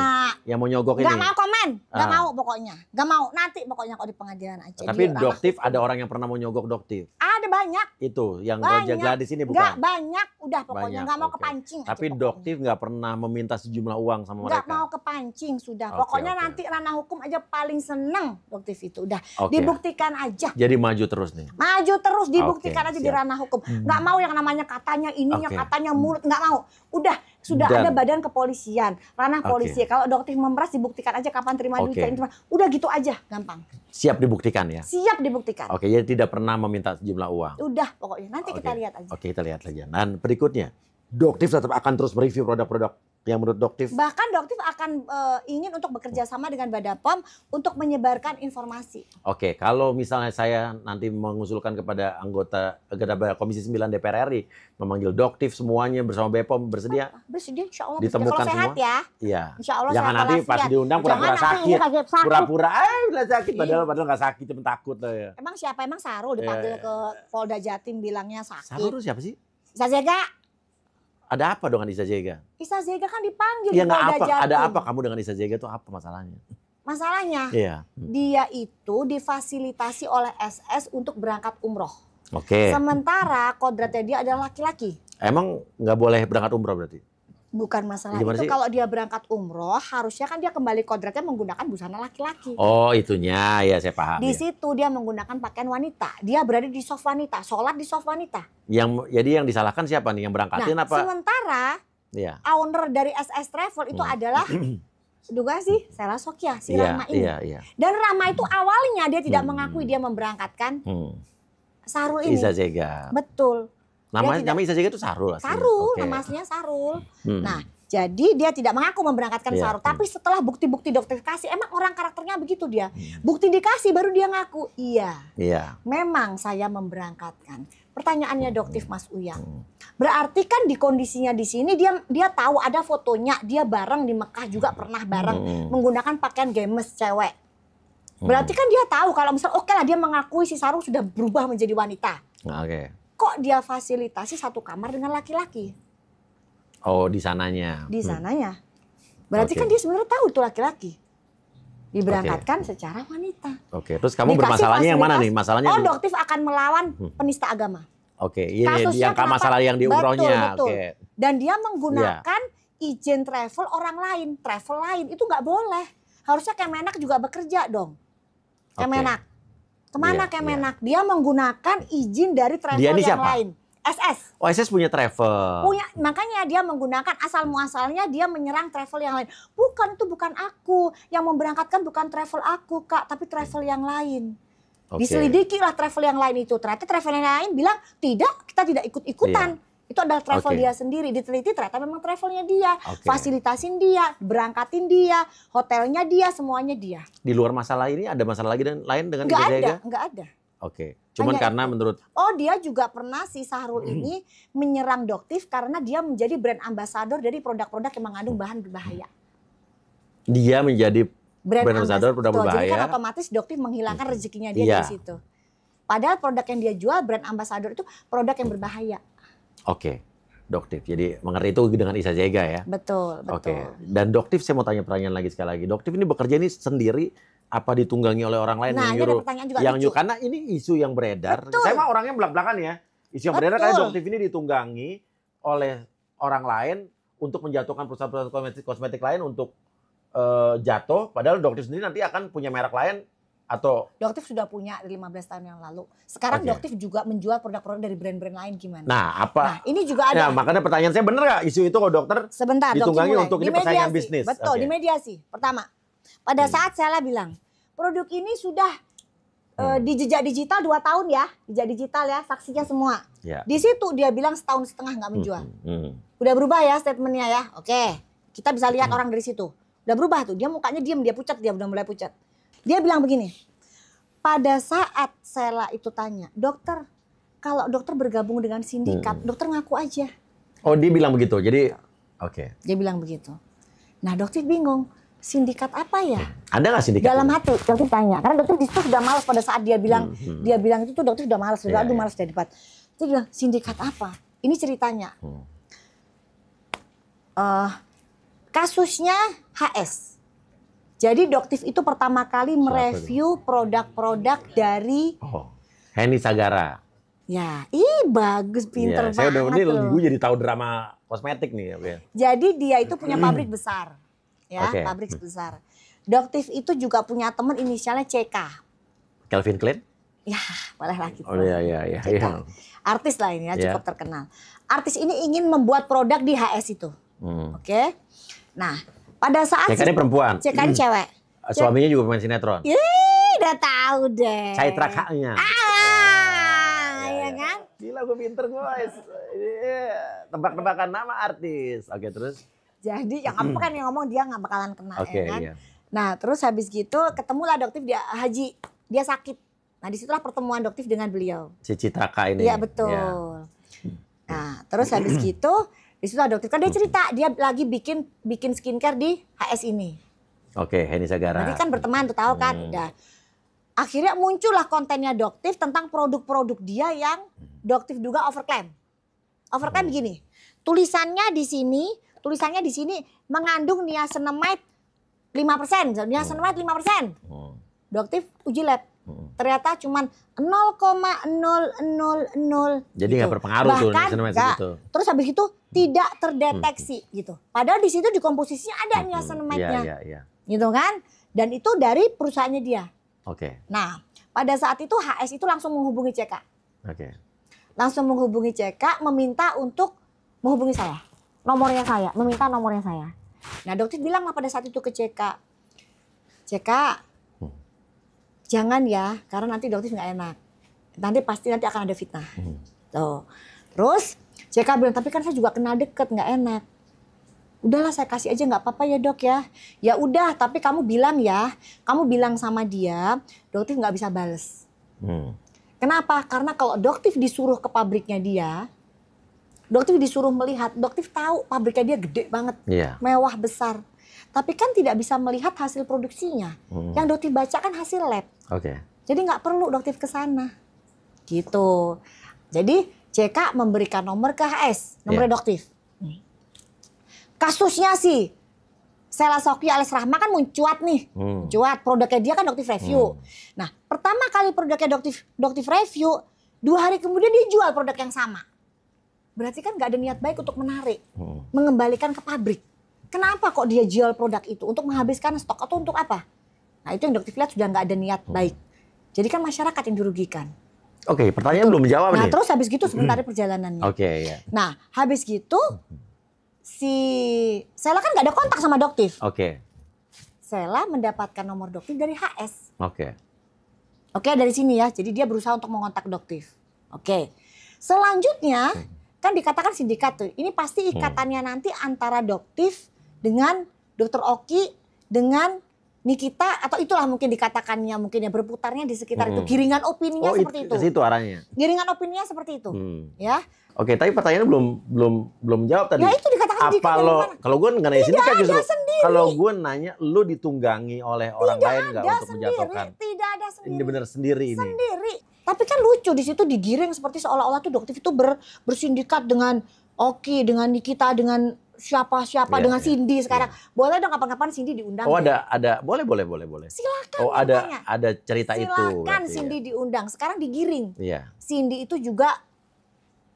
Yang mau nyogok ini. Nggak mau komen, nggak Ah. mau pokoknya. Nggak mau, nanti pokoknya kalau di pengadilan aja. Tapi Dia Doktif ada orang yang pernah mau nyogok Doktif. ada banyak. Itu yang Banyak. Gojek Gladys ini Nggak bukan. banyak, udah pokoknya Banyak, nggak mau oke. kepancing. aja Tapi pokoknya. Doktif nggak pernah meminta sejumlah uang sama Nggak mereka. mau kepancing sudah. Oke, Pokoknya oke. nanti ranah hukum aja paling seneng Doktif itu. Udah Oke. dibuktikan aja. Jadi maju terus nih. Maju terus dibuktikan Oke, aja di siap. ranah hukum. Nggak mau yang namanya katanya ininya, Oke. katanya mulut, nggak mau. Udah sudah Dan- ada badan kepolisian, ranah Oke. polisi. Kalau Doktif memeras dibuktikan aja kapan terima duit, Oke. kapan terima. Udah gitu aja, gampang. Siap dibuktikan ya. Siap dibuktikan. Oke, jadi tidak pernah meminta sejumlah uang. Udah pokoknya nanti kita Oke. lihat aja. Oke, kita lihat lagi. Dan berikutnya, Doktif tetap akan terus mereview produk-produk yang menurut Doktif. Bahkan Doktif akan ingin untuk bekerja sama dengan Badan POM untuk menyebarkan informasi. Oke, kalau misalnya saya nanti mengusulkan kepada kepada Komisi 9 DPR RI memanggil Doktif semuanya bersama BPOM bersedia? Bersedia insya Allah. Ditemukan kalau sehat semua? ya. Iya. Insya Allah Jangan sehat nanti pas walafiat. diundang pura-pura Jangan nanti sakit. sakit. Pura-pura, bilang sakit padahal nggak sakit, cuma takut lah ya. Emang siapa? Emang Sarul dipanggil Iya. ke Polda Jatim bilangnya Sarul sakit. itu siapa sih? Isa Zega. Ada apa dengan Isa Zega? Isa Zega kan dipanggil Ya di nggak Polda apa. Jatim. Ada apa kamu dengan Isa Zega itu apa masalahnya? Masalahnya Iya. dia itu difasilitasi oleh SS untuk berangkat umroh. Oke. Sementara kodratnya dia adalah laki-laki. Emang nggak boleh berangkat umroh berarti? Bukan masalah Gimana itu, sih? kalau dia berangkat umroh harusnya kan dia kembali kodratnya menggunakan busana laki-laki. Oh itunya ya saya paham. Di Ya. situ dia menggunakan pakaian wanita. Dia berada di soft wanita, sholat di soft wanita. Jadi yang disalahkan siapa nih? Yang berangkatin Nah, apa? sementara Iya. owner dari SS Travel itu adalah duga sih Sela Sokya, si Iya, Rama ini. iya. Dan Rama itu awalnya dia tidak Hmm. mengakui dia memberangkatkan Hmm. Sarul ini. Isa Zega. Betul. Nama tidak- Isa Zega itu Sarul aslinya. Sarul, Oke. nama aslinya Sarul. Hmm. Nah, jadi dia tidak mengaku memberangkatkan Iya. Sarul. Tapi setelah bukti-bukti dokter kasih, emang orang karakternya begitu dia. Hmm. Bukti dikasih baru dia ngaku. Iya, Iya. memang saya memberangkatkan. Pertanyaannya Doktif Mas Uyang. Berarti kan di kondisinya di sini dia tahu ada fotonya, dia bareng di Mekah juga pernah bareng menggunakan pakaian gemes cewek. Berarti kan dia tahu kalau misalnya oke lah dia mengakui si Sarul sudah berubah menjadi wanita. Nah, oke. Kok dia fasilitasi satu kamar dengan laki-laki Oh di sananya. di sananya? Berarti Oke. kan dia sebenarnya tahu itu laki-laki. Diberangkatkan secara wanita. Oke. Terus kamu Dikasih bermasalahnya yang mana fasilitas, nih? Masalahnya? Oh, Doktif akan melawan penista agama. Oke. Ini Kasusnya yang kenapa? masalah yang di umrohnya. Betul. Oke. Dan dia menggunakan izin travel orang lain, travel lain itu nggak boleh. Harusnya Kemenak juga bekerja dong. Kemenak. Kemana Iya, Kemenak? Dia menggunakan izin dari travel Dia ini yang siapa? lain. SS. Oh SS punya travel. Punya, makanya dia menggunakan asal muasalnya dia menyerang travel yang lain. Bukan, itu bukan aku. Yang memberangkatkan bukan travel aku, Kak, tapi travel yang lain. Oke. Diselidiki lah travel yang lain itu. Ternyata travel yang lain bilang, tidak, kita tidak ikut-ikutan. Itu adalah travel Oke. dia sendiri. Diteliti ternyata memang travelnya dia. Oke. Fasilitasin dia, berangkatin dia, hotelnya dia, semuanya dia. Di luar masalah ini ada masalah lagi lain dengan Nggak Isa ada, Zega? nggak ada. Oke. Cuman Hanya karena itu. menurut Oh, dia juga pernah si Sahrul ini menyerang Doktif karena dia menjadi brand ambassador dari produk-produk yang mengandung bahan berbahaya. dia menjadi brand ambassador produk Betul, Jadi kan berbahaya. otomatis Doktif menghilangkan rezekinya dia Iya. dari situ. Padahal produk yang dia jual brand ambassador itu produk yang berbahaya. Oke. Doktif. Jadi mengerti itu dengan Isa Zega ya. Betul, Oke. betul. Dan Doktif saya mau tanya pertanyaan lagi sekali lagi. Doktif ini bekerja ini sendiri apa ditunggangi oleh orang lain Nah, yang ini ada nyuruh? pertanyaan juga Yang lucu. nyuruh karena ini isu yang beredar. Betul. Saya mah orangnya belak-belakan ya. Isu yang beredar karena Betul. Doktif ini ditunggangi oleh orang lain untuk menjatuhkan perusahaan-perusahaan kosmetik lain untuk jatuh. Padahal Doktif sendiri nanti akan punya merek lain atau Doktif sudah punya dari 15 tahun yang lalu. Sekarang Oke. Doktif juga menjual produk-produk dari brand-brand lain gimana? nah apa? Nah, ini juga Ya, ada. makanya pertanyaan saya benar nggak isu itu kalau dokter? Sebentar, Doktif ditunggangi mulai. untuk ini persaingan Dimediasi. bisnis. Betul, Oke. dimediasi. Pertama, pada saat saya bilang, produk ini sudah di jejak digital 2 tahun ya. Jejak digital ya, saksinya semua. Ya. Di situ dia bilang setahun setengah nggak menjual. Hmm. Udah berubah ya statementnya ya. Oke, kita bisa lihat orang dari situ. Udah berubah tuh, dia mukanya diem, dia pucat, dia udah mulai pucat. Dia bilang begini, pada saat Sela itu tanya, dokter, kalau dokter bergabung dengan sindikat, dokter ngaku aja. Oh dia bilang begitu. Jadi oke. Dia bilang begitu. Nah, dokter bingung. sindikat apa ya? Ada nggak sindikat? Dalam ini? hati dokter tanya, karena dokter di situ sudah malas pada saat dia bilang itu tuh dokter sudah malas, sudah aduh malas dari debat. Itu bilang sindikat apa? Ini ceritanya. Kasusnya HS. Jadi Doktif itu pertama kali mereview produk-produk dari Heni Sagara. Ya, bagus, pinter Saya udah banget ini loh. gue jadi tahu drama kosmetik nih ya. Jadi dia itu punya pabrik besar. Ya, pabrik besar. Doktif itu juga punya teman inisialnya CK. Calvin Klein? Ya, boleh lah gitu. Oh iya. Artis lah ini ya, cukup terkenal. Artis ini ingin membuat produk di HS itu. Oke. Nah, pada saat CK ini perempuan. CK ini cewek. Suaminya juga pemain sinetron. Udah tahu deh. Caitra K-nya. Ya kan? Gila gue pinter guys. Tebak-tebakan nama artis. Oke, terus? Jadi yang apa kan yang ngomong dia nggak bakalan kena ya kan? Iya. Nah, terus habis gitu ketemulah Doktif dia haji. Dia sakit. Nah, disitulah pertemuan Doktif dengan beliau. Si Citra K ini. Iya, betul. Ya. Nah, terus habis gitu disitulah Doktif kan dia cerita dia lagi bikin skincare di HS ini. Oke, Heni Sagara. Nanti kan berteman tuh tahu kan. Udah. Akhirnya muncullah kontennya Doktif tentang produk-produk dia yang Doktif juga overclaim. Overclaim begini. Tulisannya di sini mengandung niacinamide 5%. Niacinamide 5%. Doktif uji lab. Ternyata cuman 0,000. Jadi nggak berpengaruh tuh niacinamide segitu. Terus habis itu tidak terdeteksi gitu. Padahal di situ di komposisinya ada niacinamide-nya. Iya. Gitu kan? Dan itu dari perusahaannya dia. Oke. Nah, pada saat itu HS itu langsung menghubungi CK. Oke. Langsung menghubungi CK meminta untuk menghubungi saya. Meminta nomornya saya. Nah, Dokter bilang lah pada saat itu ke CK. CK, jangan ya, karena nanti Dokter nggak enak. Nanti akan ada fitnah. Tuh. Terus CK bilang, tapi kan saya juga kenal deket, nggak enak. Udahlah saya kasih aja nggak apa-apa ya dok ya. Ya udah, tapi kamu bilang sama dia, Doktif nggak bisa bales. Kenapa? Karena kalau Doktif disuruh ke pabriknya dia, Doktif disuruh melihat, Doktif tahu pabriknya dia gede banget, mewah besar. Tapi kan tidak bisa melihat hasil produksinya. Yang Doktif baca kan hasil lab. Jadi nggak perlu Doktif ke sana. Gitu. Jadi CK memberikan nomor ke HS, nomor Doktif. Kasusnya sih Sela Soki alias Rahma kan mencuat nih. Mencuat, produknya dia kan Doktif review. Nah, pertama kali produknya Doktif review, 2 hari kemudian dia jual produk yang sama. Berarti kan gak ada niat baik untuk menarik, mengembalikan ke pabrik. Kenapa kok dia jual produk itu? Untuk menghabiskan stok atau untuk apa? Nah, itu yang Doktif lihat sudah gak ada niat baik. Jadi kan masyarakat yang dirugikan. Oke, pertanyaan belum dijawab nih. Nah, terus habis gitu sebentar perjalanannya. Iya. Nah, habis gitu si Sela kan gak ada kontak sama Doktif. Sela mendapatkan nomor Doktif dari HS. Oke, dari sini ya. Jadi dia berusaha untuk mengontak Doktif. Selanjutnya kan dikatakan sindikat tuh. Ini pasti ikatannya nanti antara Doktif dengan Dr. Oki dengan Nikita atau itulah mungkin dikatakannya mungkin ya berputarnya di sekitar itu. Giringan opininya seperti itu. Ke situ arahnya. Giringan opininya seperti itu. Ya. Oke, tapi pertanyaannya belum jawab tadi. Ya itu dikatakan apa lo kalau gue nggak nanya sindikat justru. Kalau gue nanya lo ditunggangi oleh orang lain nggak untuk menjatuhkan? Tidak ada sendiri. Ini benar sendiri ini. Sendiri. Tapi kan lucu di situ digiring seperti seolah-olah tuh Doktif itu bersindikat dengan Oki, dengan Nikita, dengan siapa dengan Cindy sekarang. Boleh dong kapan-kapan Cindy diundang. Ada boleh. Silakan. Ada cerita itu. Silakan Cindy diundang. Sekarang digiring. Iya. Cindy itu juga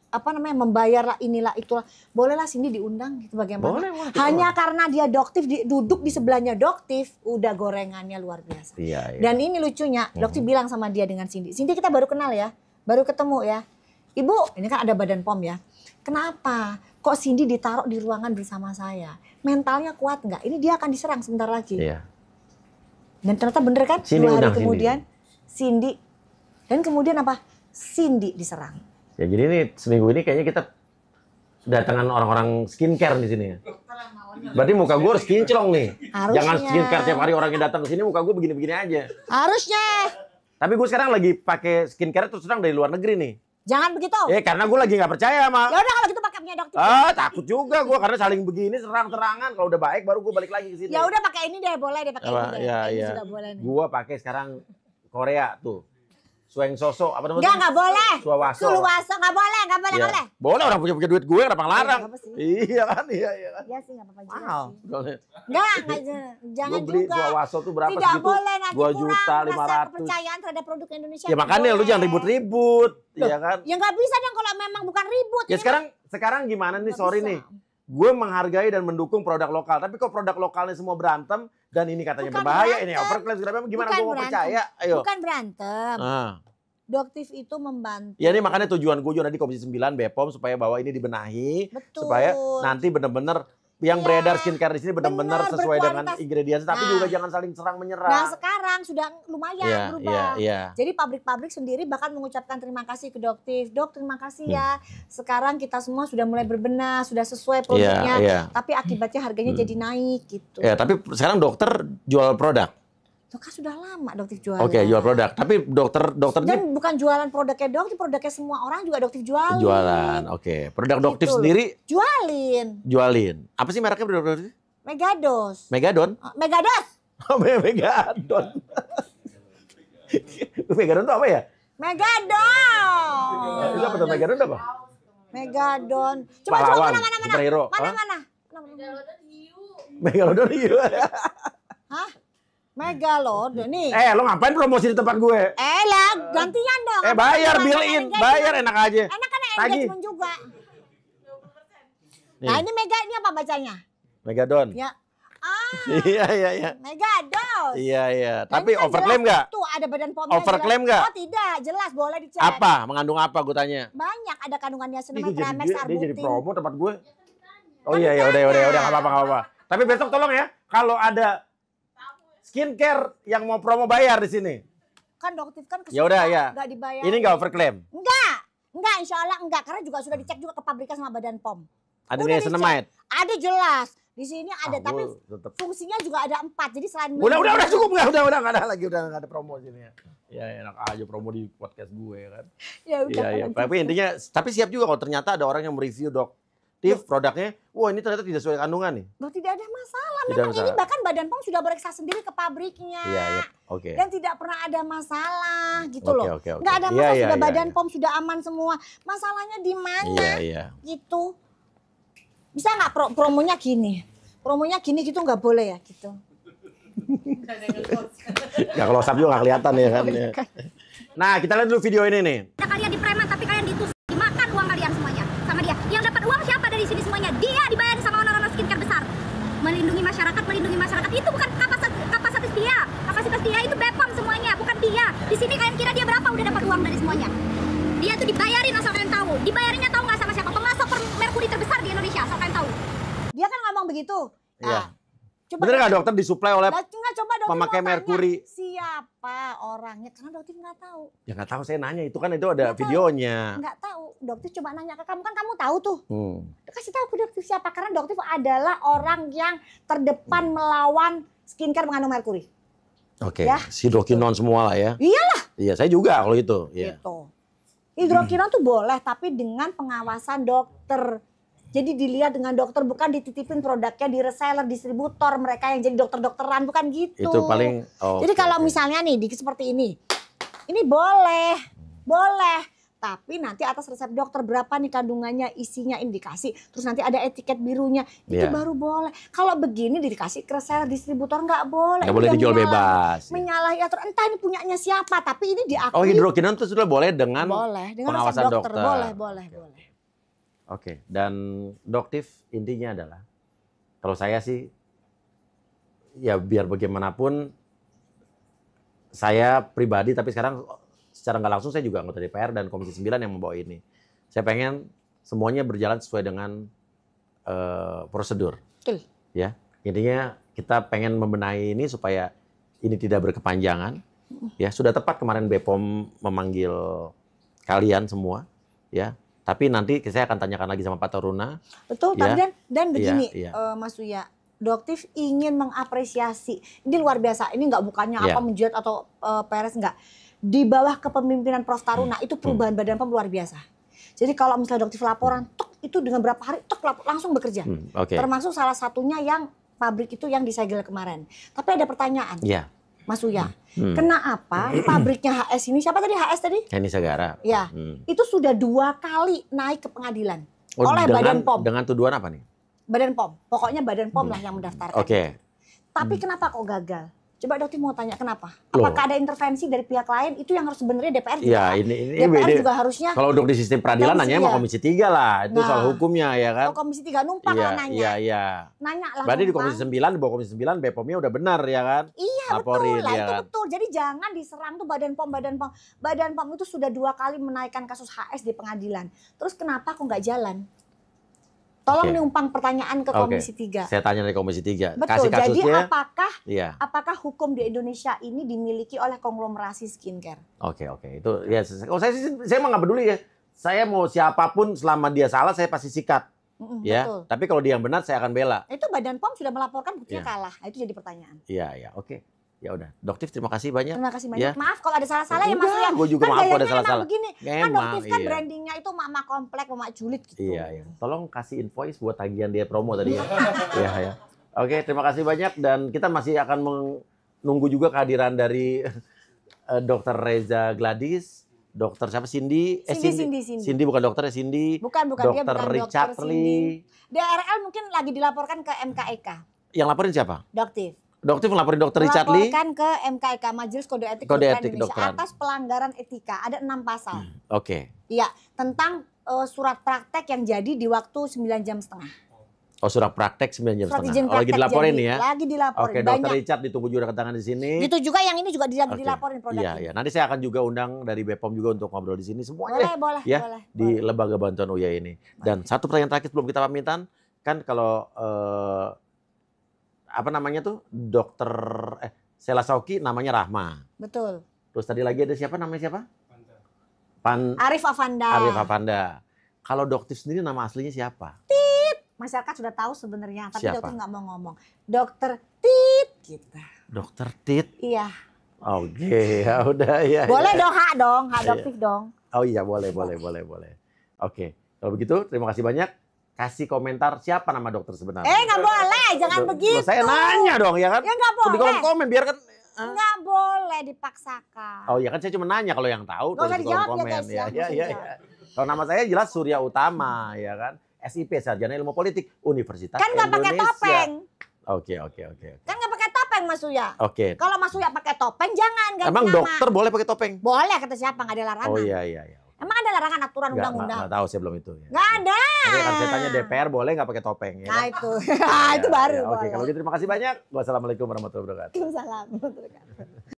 membayar lah inilah itulah. Bolehlah Cindy diundang gitu bagaimana? Boleh, hanya karena dia Doktif duduk di sebelahnya Doktif, udah gorengannya luar biasa. Iya. Dan ini lucunya, Doktif bilang sama dia dengan Cindy. Cindy kita baru kenal ya, baru ketemu ya. Ibu, ini kan ada Badan POM ya. Kenapa? Kok Cindy ditaruh di ruangan bersama saya? Mentalnya kuat nggak? Ini dia akan diserang sebentar lagi. Iya. Dan ternyata bener kan? Cindy 2 hari kemudian Cindy. Dan kemudian apa? Cindy diserang. Ya jadi ini seminggu ini kayaknya kita datangan orang-orang skincare di sini ya. Berarti muka gue harus kinclong nih. Harusnya. Jangan skincare tiap hari orang yang datang ke sini muka gue begini-begini aja. Harusnya. Tapi gue sekarang lagi pakai skincare terus terang dari luar negeri nih. Jangan begitu. Karena gue lagi nggak percaya sama. Ya udah kalau gitu pakai takutnya dokter? Takut juga gue karena saling begini serang-serangan. Kalau udah baik baru gue balik lagi ke sini. Ya udah pakai ini deh, boleh deh pakai ini deh. Iya, Ini iya. juga boleh nih. Gue pakai sekarang Korea tuh. Sueng Soso apa namanya? Nggak boleh. Suawaso. Suluwaso nggak boleh, nggak boleh, Iya. nggak boleh. Boleh orang punya duit gue kenapa ngelarang? Nggak apa sih. Iya kan? Iya kan. Iya sih nggak apa-apa juga Mahal. sih. Nggak, jangan Gue beli juga. Suawaso tuh berapa Tidak segitu? boleh nanti 2 kurang juta rasa 500. kepercayaan terhadap produk Indonesia. Ya makanya lu jangan ribut-ribut, Loh, iya kan? Ya nggak bisa dong kalau memang bukan ribut. Ya sekarang gimana nih, Nggak sorry bisa. nih. Gue menghargai dan mendukung produk lokal, tapi kok produk lokalnya semua berantem dan ini katanya Bukan berbahaya, berantem. ini overclaim segala macam, gimana Bukan gue mau berantem. percaya? Ayo. Bukan berantem. Ah. Doktif itu membantu. Ya ini makanya tujuan gue juga di Komisi 9 BPOM supaya bahwa ini dibenahi, Betul. supaya nanti bener-bener yang Iya, beredar skincare di sini benar-benar benar, sesuai dengan berkualitas. ingredients, tapi Nah. juga jangan saling serang menyerang. Nah sekarang sudah lumayan Iya, berubah. iya. Jadi pabrik-pabrik sendiri bahkan mengucapkan terima kasih ke Doktif. Dok terima kasih ya. Sekarang kita semua sudah mulai berbenah, sudah sesuai produknya. Iya. Tapi akibatnya harganya jadi naik gitu. Ya, tapi sekarang dokter jual produk. Loh, kan sudah lama Doktif jualan. Oke, jual produk. Tapi dokter ini Dan bukan jualan produknya Doktif, produknya semua orang juga Doktif jualin. jualan. Oke, produk doktif Gitu loh. sendiri Jualin. Apa sih mereknya produk doktif? Megados. Megadon? Megados. Oh, Megadon. Megadon itu apa ya? Megadon. Itu apa tuh Megadon itu apa? Megadon. Coba Pahlawan, mana? superhero. Mana Hah? mana? Megalodon hiu. Hah? Megalodon nih. Lo ngapain promosi di tempat gue? Lah, gantian dong. Bayar, Apa bill namanya in, engagement? bayar enak aja. Enak kan Tagih. engagement juga. Nih, Nah, ini Mega ini apa bacanya? Megadon. Ya. Iya. Megados. Iya. Nah, Tapi ini kan overclaim jelas nggak? Tuh ada badan pomnya. Overclaim jelas. nggak? Oh, tidak, jelas boleh dicek. Apa? Mengandung apa gue tanya? Banyak ada kandungan Ih, niacinamide, dia Tramex, jadi arbutin. promo tempat gue. Oh Kan iya, ditanya. udah nggak apa-apa. Tapi besok tolong ya, kalau ada skincare yang mau promo bayar di sini. Kan Doktif kan Ya udah ya. Enggak dibayar. Ini nggak overclaim. Enggak, insya Allah enggak. Karena juga sudah dicek juga ke pabrikan sama Badan POM. Ada Udah niacinamide. Ada jelas. Di sini ada, tapi gue tetep. fungsinya juga ada 4. Jadi selain Udah cukup udah nggak ada lagi, udah nggak ada promo sini ya. Ya enak aja promo di podcast gue kan. Ya udah. Iya. kalau Tapi gitu. intinya, tapi siap juga kalau ternyata ada orang yang mereview doktif produknya. Wah ini ternyata tidak sesuai kandungan nih. Loh, tidak ada masalah. Tidak Memang ini masalah. bahkan Badan POM sudah periksa sendiri ke pabriknya. Iya. Oke. Dan tidak pernah ada masalah gitu Oke, loh. oke. Nggak ada Iya, masalah, iya, sudah iya, Badan iya. POM sudah aman semua. Masalahnya di mana Iya. gitu. Bisa nggak promonya gini? Promonya gini gitu nggak boleh ya gitu. Ya kalau sab juga nggak kelihatan ya kan. Ya. Nah kita lihat dulu video ini nih. Kalian di preman tapi kalian ditusuk, dimakan uang kalian semuanya sama dia. Yang dapat uang siapa dari sini semuanya? Dia dibayar sama orang-orang skincare besar. Melindungi masyarakat itu bukan kapasitas dia. Kapasitas dia itu BPOM semuanya, bukan dia. Di sini kalian kira dia berapa udah dapat uang dari semuanya? Dia tuh dibayarin asal kalian tahu. Dibayarinnya tahu nggak sama siapa? Pemasok merkuri terbesar di Indonesia asal kalian tahu. Dia kan ngomong begitu. Iya. Coba Bener nggak dokter disuplai oleh Nah, nggak, coba Doktif pemakai mau tanya, merkuri? Siapa orangnya? Karena Doktif nggak tahu. Ya nggak tahu, saya nanya itu kan itu ada Nggak tahu. videonya. Nggak tahu. Doktif coba nanya ke kamu, kan kamu tahu tuh. Hmm. Kasih tahu ke Doktif siapa. Karena Doktif adalah orang yang terdepan melawan skincare mengandung merkuri. Oke, Ya. hidrokinon semua lah ya. Iyalah. Iya, saya juga kalau itu. Iya. Gitu. Hidrokinon tuh boleh, tapi dengan pengawasan dokter. Jadi dilihat dengan dokter, bukan dititipin produknya di reseller, distributor, mereka yang jadi dokter-dokteran, bukan gitu. Itu paling. Oh, Jadi oke, kalau oke. misalnya nih seperti ini boleh, tapi nanti atas resep dokter berapa nih kandungannya, isinya, indikasi, terus nanti ada etiket birunya, itu Iya. baru boleh. Kalau begini dikasih ke reseller, distributor nggak boleh. Nggak Ini boleh udah dijual menyalahi- bebas. Menyalahi aturan, entah ini punyanya siapa, tapi ini diakui. Oh, hidrokinon itu sudah boleh dengan Boleh, dengan pengawasan resep dokter. dokter. Boleh. Oke, dan doktif intinya adalah kalau saya sih ya biar bagaimanapun saya pribadi, tapi sekarang secara nggak langsung saya juga anggota DPR dan Komisi 9 yang membawa ini. Saya pengen semuanya berjalan sesuai dengan prosedur. Betul. Ya, intinya kita pengen membenahi ini supaya ini tidak berkepanjangan. Ya, sudah tepat kemarin BPOM memanggil kalian semua, ya. Tapi nanti saya akan tanyakan lagi sama Pak Taruna. Betul, Ya. tapi dan begini, Iya. Mas Uya, Doktif ingin mengapresiasi. Ini luar biasa. Ini nggak bukannya Iya. apa menjilat atau peres nggak. Di bawah kepemimpinan Prof Taruna itu perubahan Badan POM luar biasa. Jadi kalau misalnya dokter laporan, tok itu dengan berapa hari, tok langsung bekerja. Oke. Termasuk salah satunya yang pabrik itu yang disegel kemarin. Tapi ada pertanyaan, Iya. Mas Uya, kenapa pabriknya HS ini, siapa tadi HS tadi? Heni Sagara. Ya, itu sudah 2 kali naik ke pengadilan oleh Badan POM. Dengan tuduhan apa nih? Badan POM, pokoknya Badan POM lah yang mendaftarkan. Oke. Tapi kenapa kok gagal? Coba dokter mau tanya kenapa? Loh. Apakah ada intervensi dari pihak lain? Itu yang harus sebenarnya DPR juga. Ya, ini DPR beda. juga harusnya. Kalau untuk di sistem peradilan Komisi, nanya mau ya. Komisi 3 lah. Itu Nah. soal hukumnya ya kan. Kalau Komisi 3 numpang Iya, lah nanya. iya, iya. Nanya lah Berarti di numpang. Komisi 9, di bawah Komisi 9 BPOM-nya udah benar ya kan? Iya Laporin, betul lah, ya itu kan? betul. Jadi jangan diserang tuh Badan POM. Badan POM itu sudah 2 kali menaikkan kasus HS di pengadilan. Terus kenapa kok nggak jalan? Tolong Oke. numpang pertanyaan ke Oke. Komisi 3. Saya tanya dari Komisi 3. Betul, jadi kasusnya. Iya. apakah hukum di Indonesia ini dimiliki oleh konglomerasi skincare? Oke. Itu ya. Oh, saya mah nggak peduli ya. Saya mau siapapun selama dia salah saya pasti sikat. Ya. Betul. Tapi kalau dia yang benar saya akan bela. Itu Badan POM sudah melaporkan buktinya Iya. kalah. Nah, itu jadi pertanyaan. Iya. Oke. Ya udah. Doktif terima kasih banyak. Terima kasih banyak. Ya. Maaf kalau ada salah-salah ya Mas Uya. Gue juga Kan maaf kalau ada gayanya salah-salah. emang begini. Kan Emang, Doktif kan iya. brandingnya itu mama komplek, mama julid gitu. Iya. Tolong kasih invoice buat tagihan dia promo tadi ya. Iya. Oke, terima kasih banyak dan kita masih akan menunggu juga kehadiran dari Dr. Reza Gladys, Dr. siapa Cindy? Cindy. Cindy bukan dokter ya, Cindy. Bukan, dia Dr. bukan Richard dokter Lee. Cindy. DRL mungkin lagi dilaporkan ke MKEK. Yang laporin siapa? Doktif. Dokter melaporin Dr. Richard Lee. Melaporkan ke MKEK, Majelis Kode Etik Kode Kedokteran Etik Indonesia Kedokteran. atas pelanggaran etika. Ada 6 pasal. Oke. Iya, tentang surat praktek yang jadi di waktu 9,5 jam. Oh, surat praktek 9 jam Surat setengah. izin Oh, lagi praktek dilaporin jadi. nih ya. Lagi dilaporin. Oke, Dr. Banyak. Richard ditunggu juga kedatangan di sini. Gitu juga yang ini juga lagi Oke. dilaporin produknya. Iya. Nanti saya akan juga undang dari BPOM juga untuk ngobrol di sini semuanya. Boleh, ya, boleh. di Lembaga Bantuan Uya ini. Dan satu pertanyaan terakhir sebelum kita pamitan, kan kalau apa namanya tuh dokter Sela Sauki namanya Rahma. Betul. Terus tadi lagi ada siapa namanya siapa? Arif Afanda. Arif Afanda. Kalau Doktif sendiri nama aslinya siapa? Masyarakat sudah tahu sebenarnya, tapi Siapa? dokter nggak mau ngomong. Dokter Tit gitu. Dokter Tit. Iya. Oke, ya udah ya. Boleh ya. dong, hak dong, hak Iya. doktif dong. Oh iya, boleh. Oke. Kalau begitu terima kasih banyak. Kasih komentar siapa nama dokter sebenarnya. Nggak boleh, jangan Loh, begitu. Saya nanya dong ya kan. Ya nggak Di boleh. kolom komen biar kan. Nggak boleh dipaksakan. Oh iya kan saya cuma nanya kalau yang tahu Nggak tulis usah di kolom dijawab ya, komen. guys, ya. Nggak usah dijawab. Kalau nama saya jelas Surya Utama ya kan. SIP Sarjana Ilmu Politik Universitas Kan nggak pakai Indonesia. topeng. Oke. Kan nggak pakai topeng Mas Uya. Oke. Kalau Mas Uya pakai topeng jangan ganti Emang nama. dokter boleh pakai topeng? Boleh kata siapa, nggak ada larangan. Oh iya. Emang ada larangan aturan undang-undang? Nggak tahu saya belum itu. Ya. Nggak ada. Oke, kan saya tanya DPR boleh nggak pakai topeng ya? Nah kan? itu, itu baru Ya, oke, boleh. kalau gitu terima kasih banyak. Wassalamualaikum warahmatullahi wabarakatuh. Waalaikumsalam.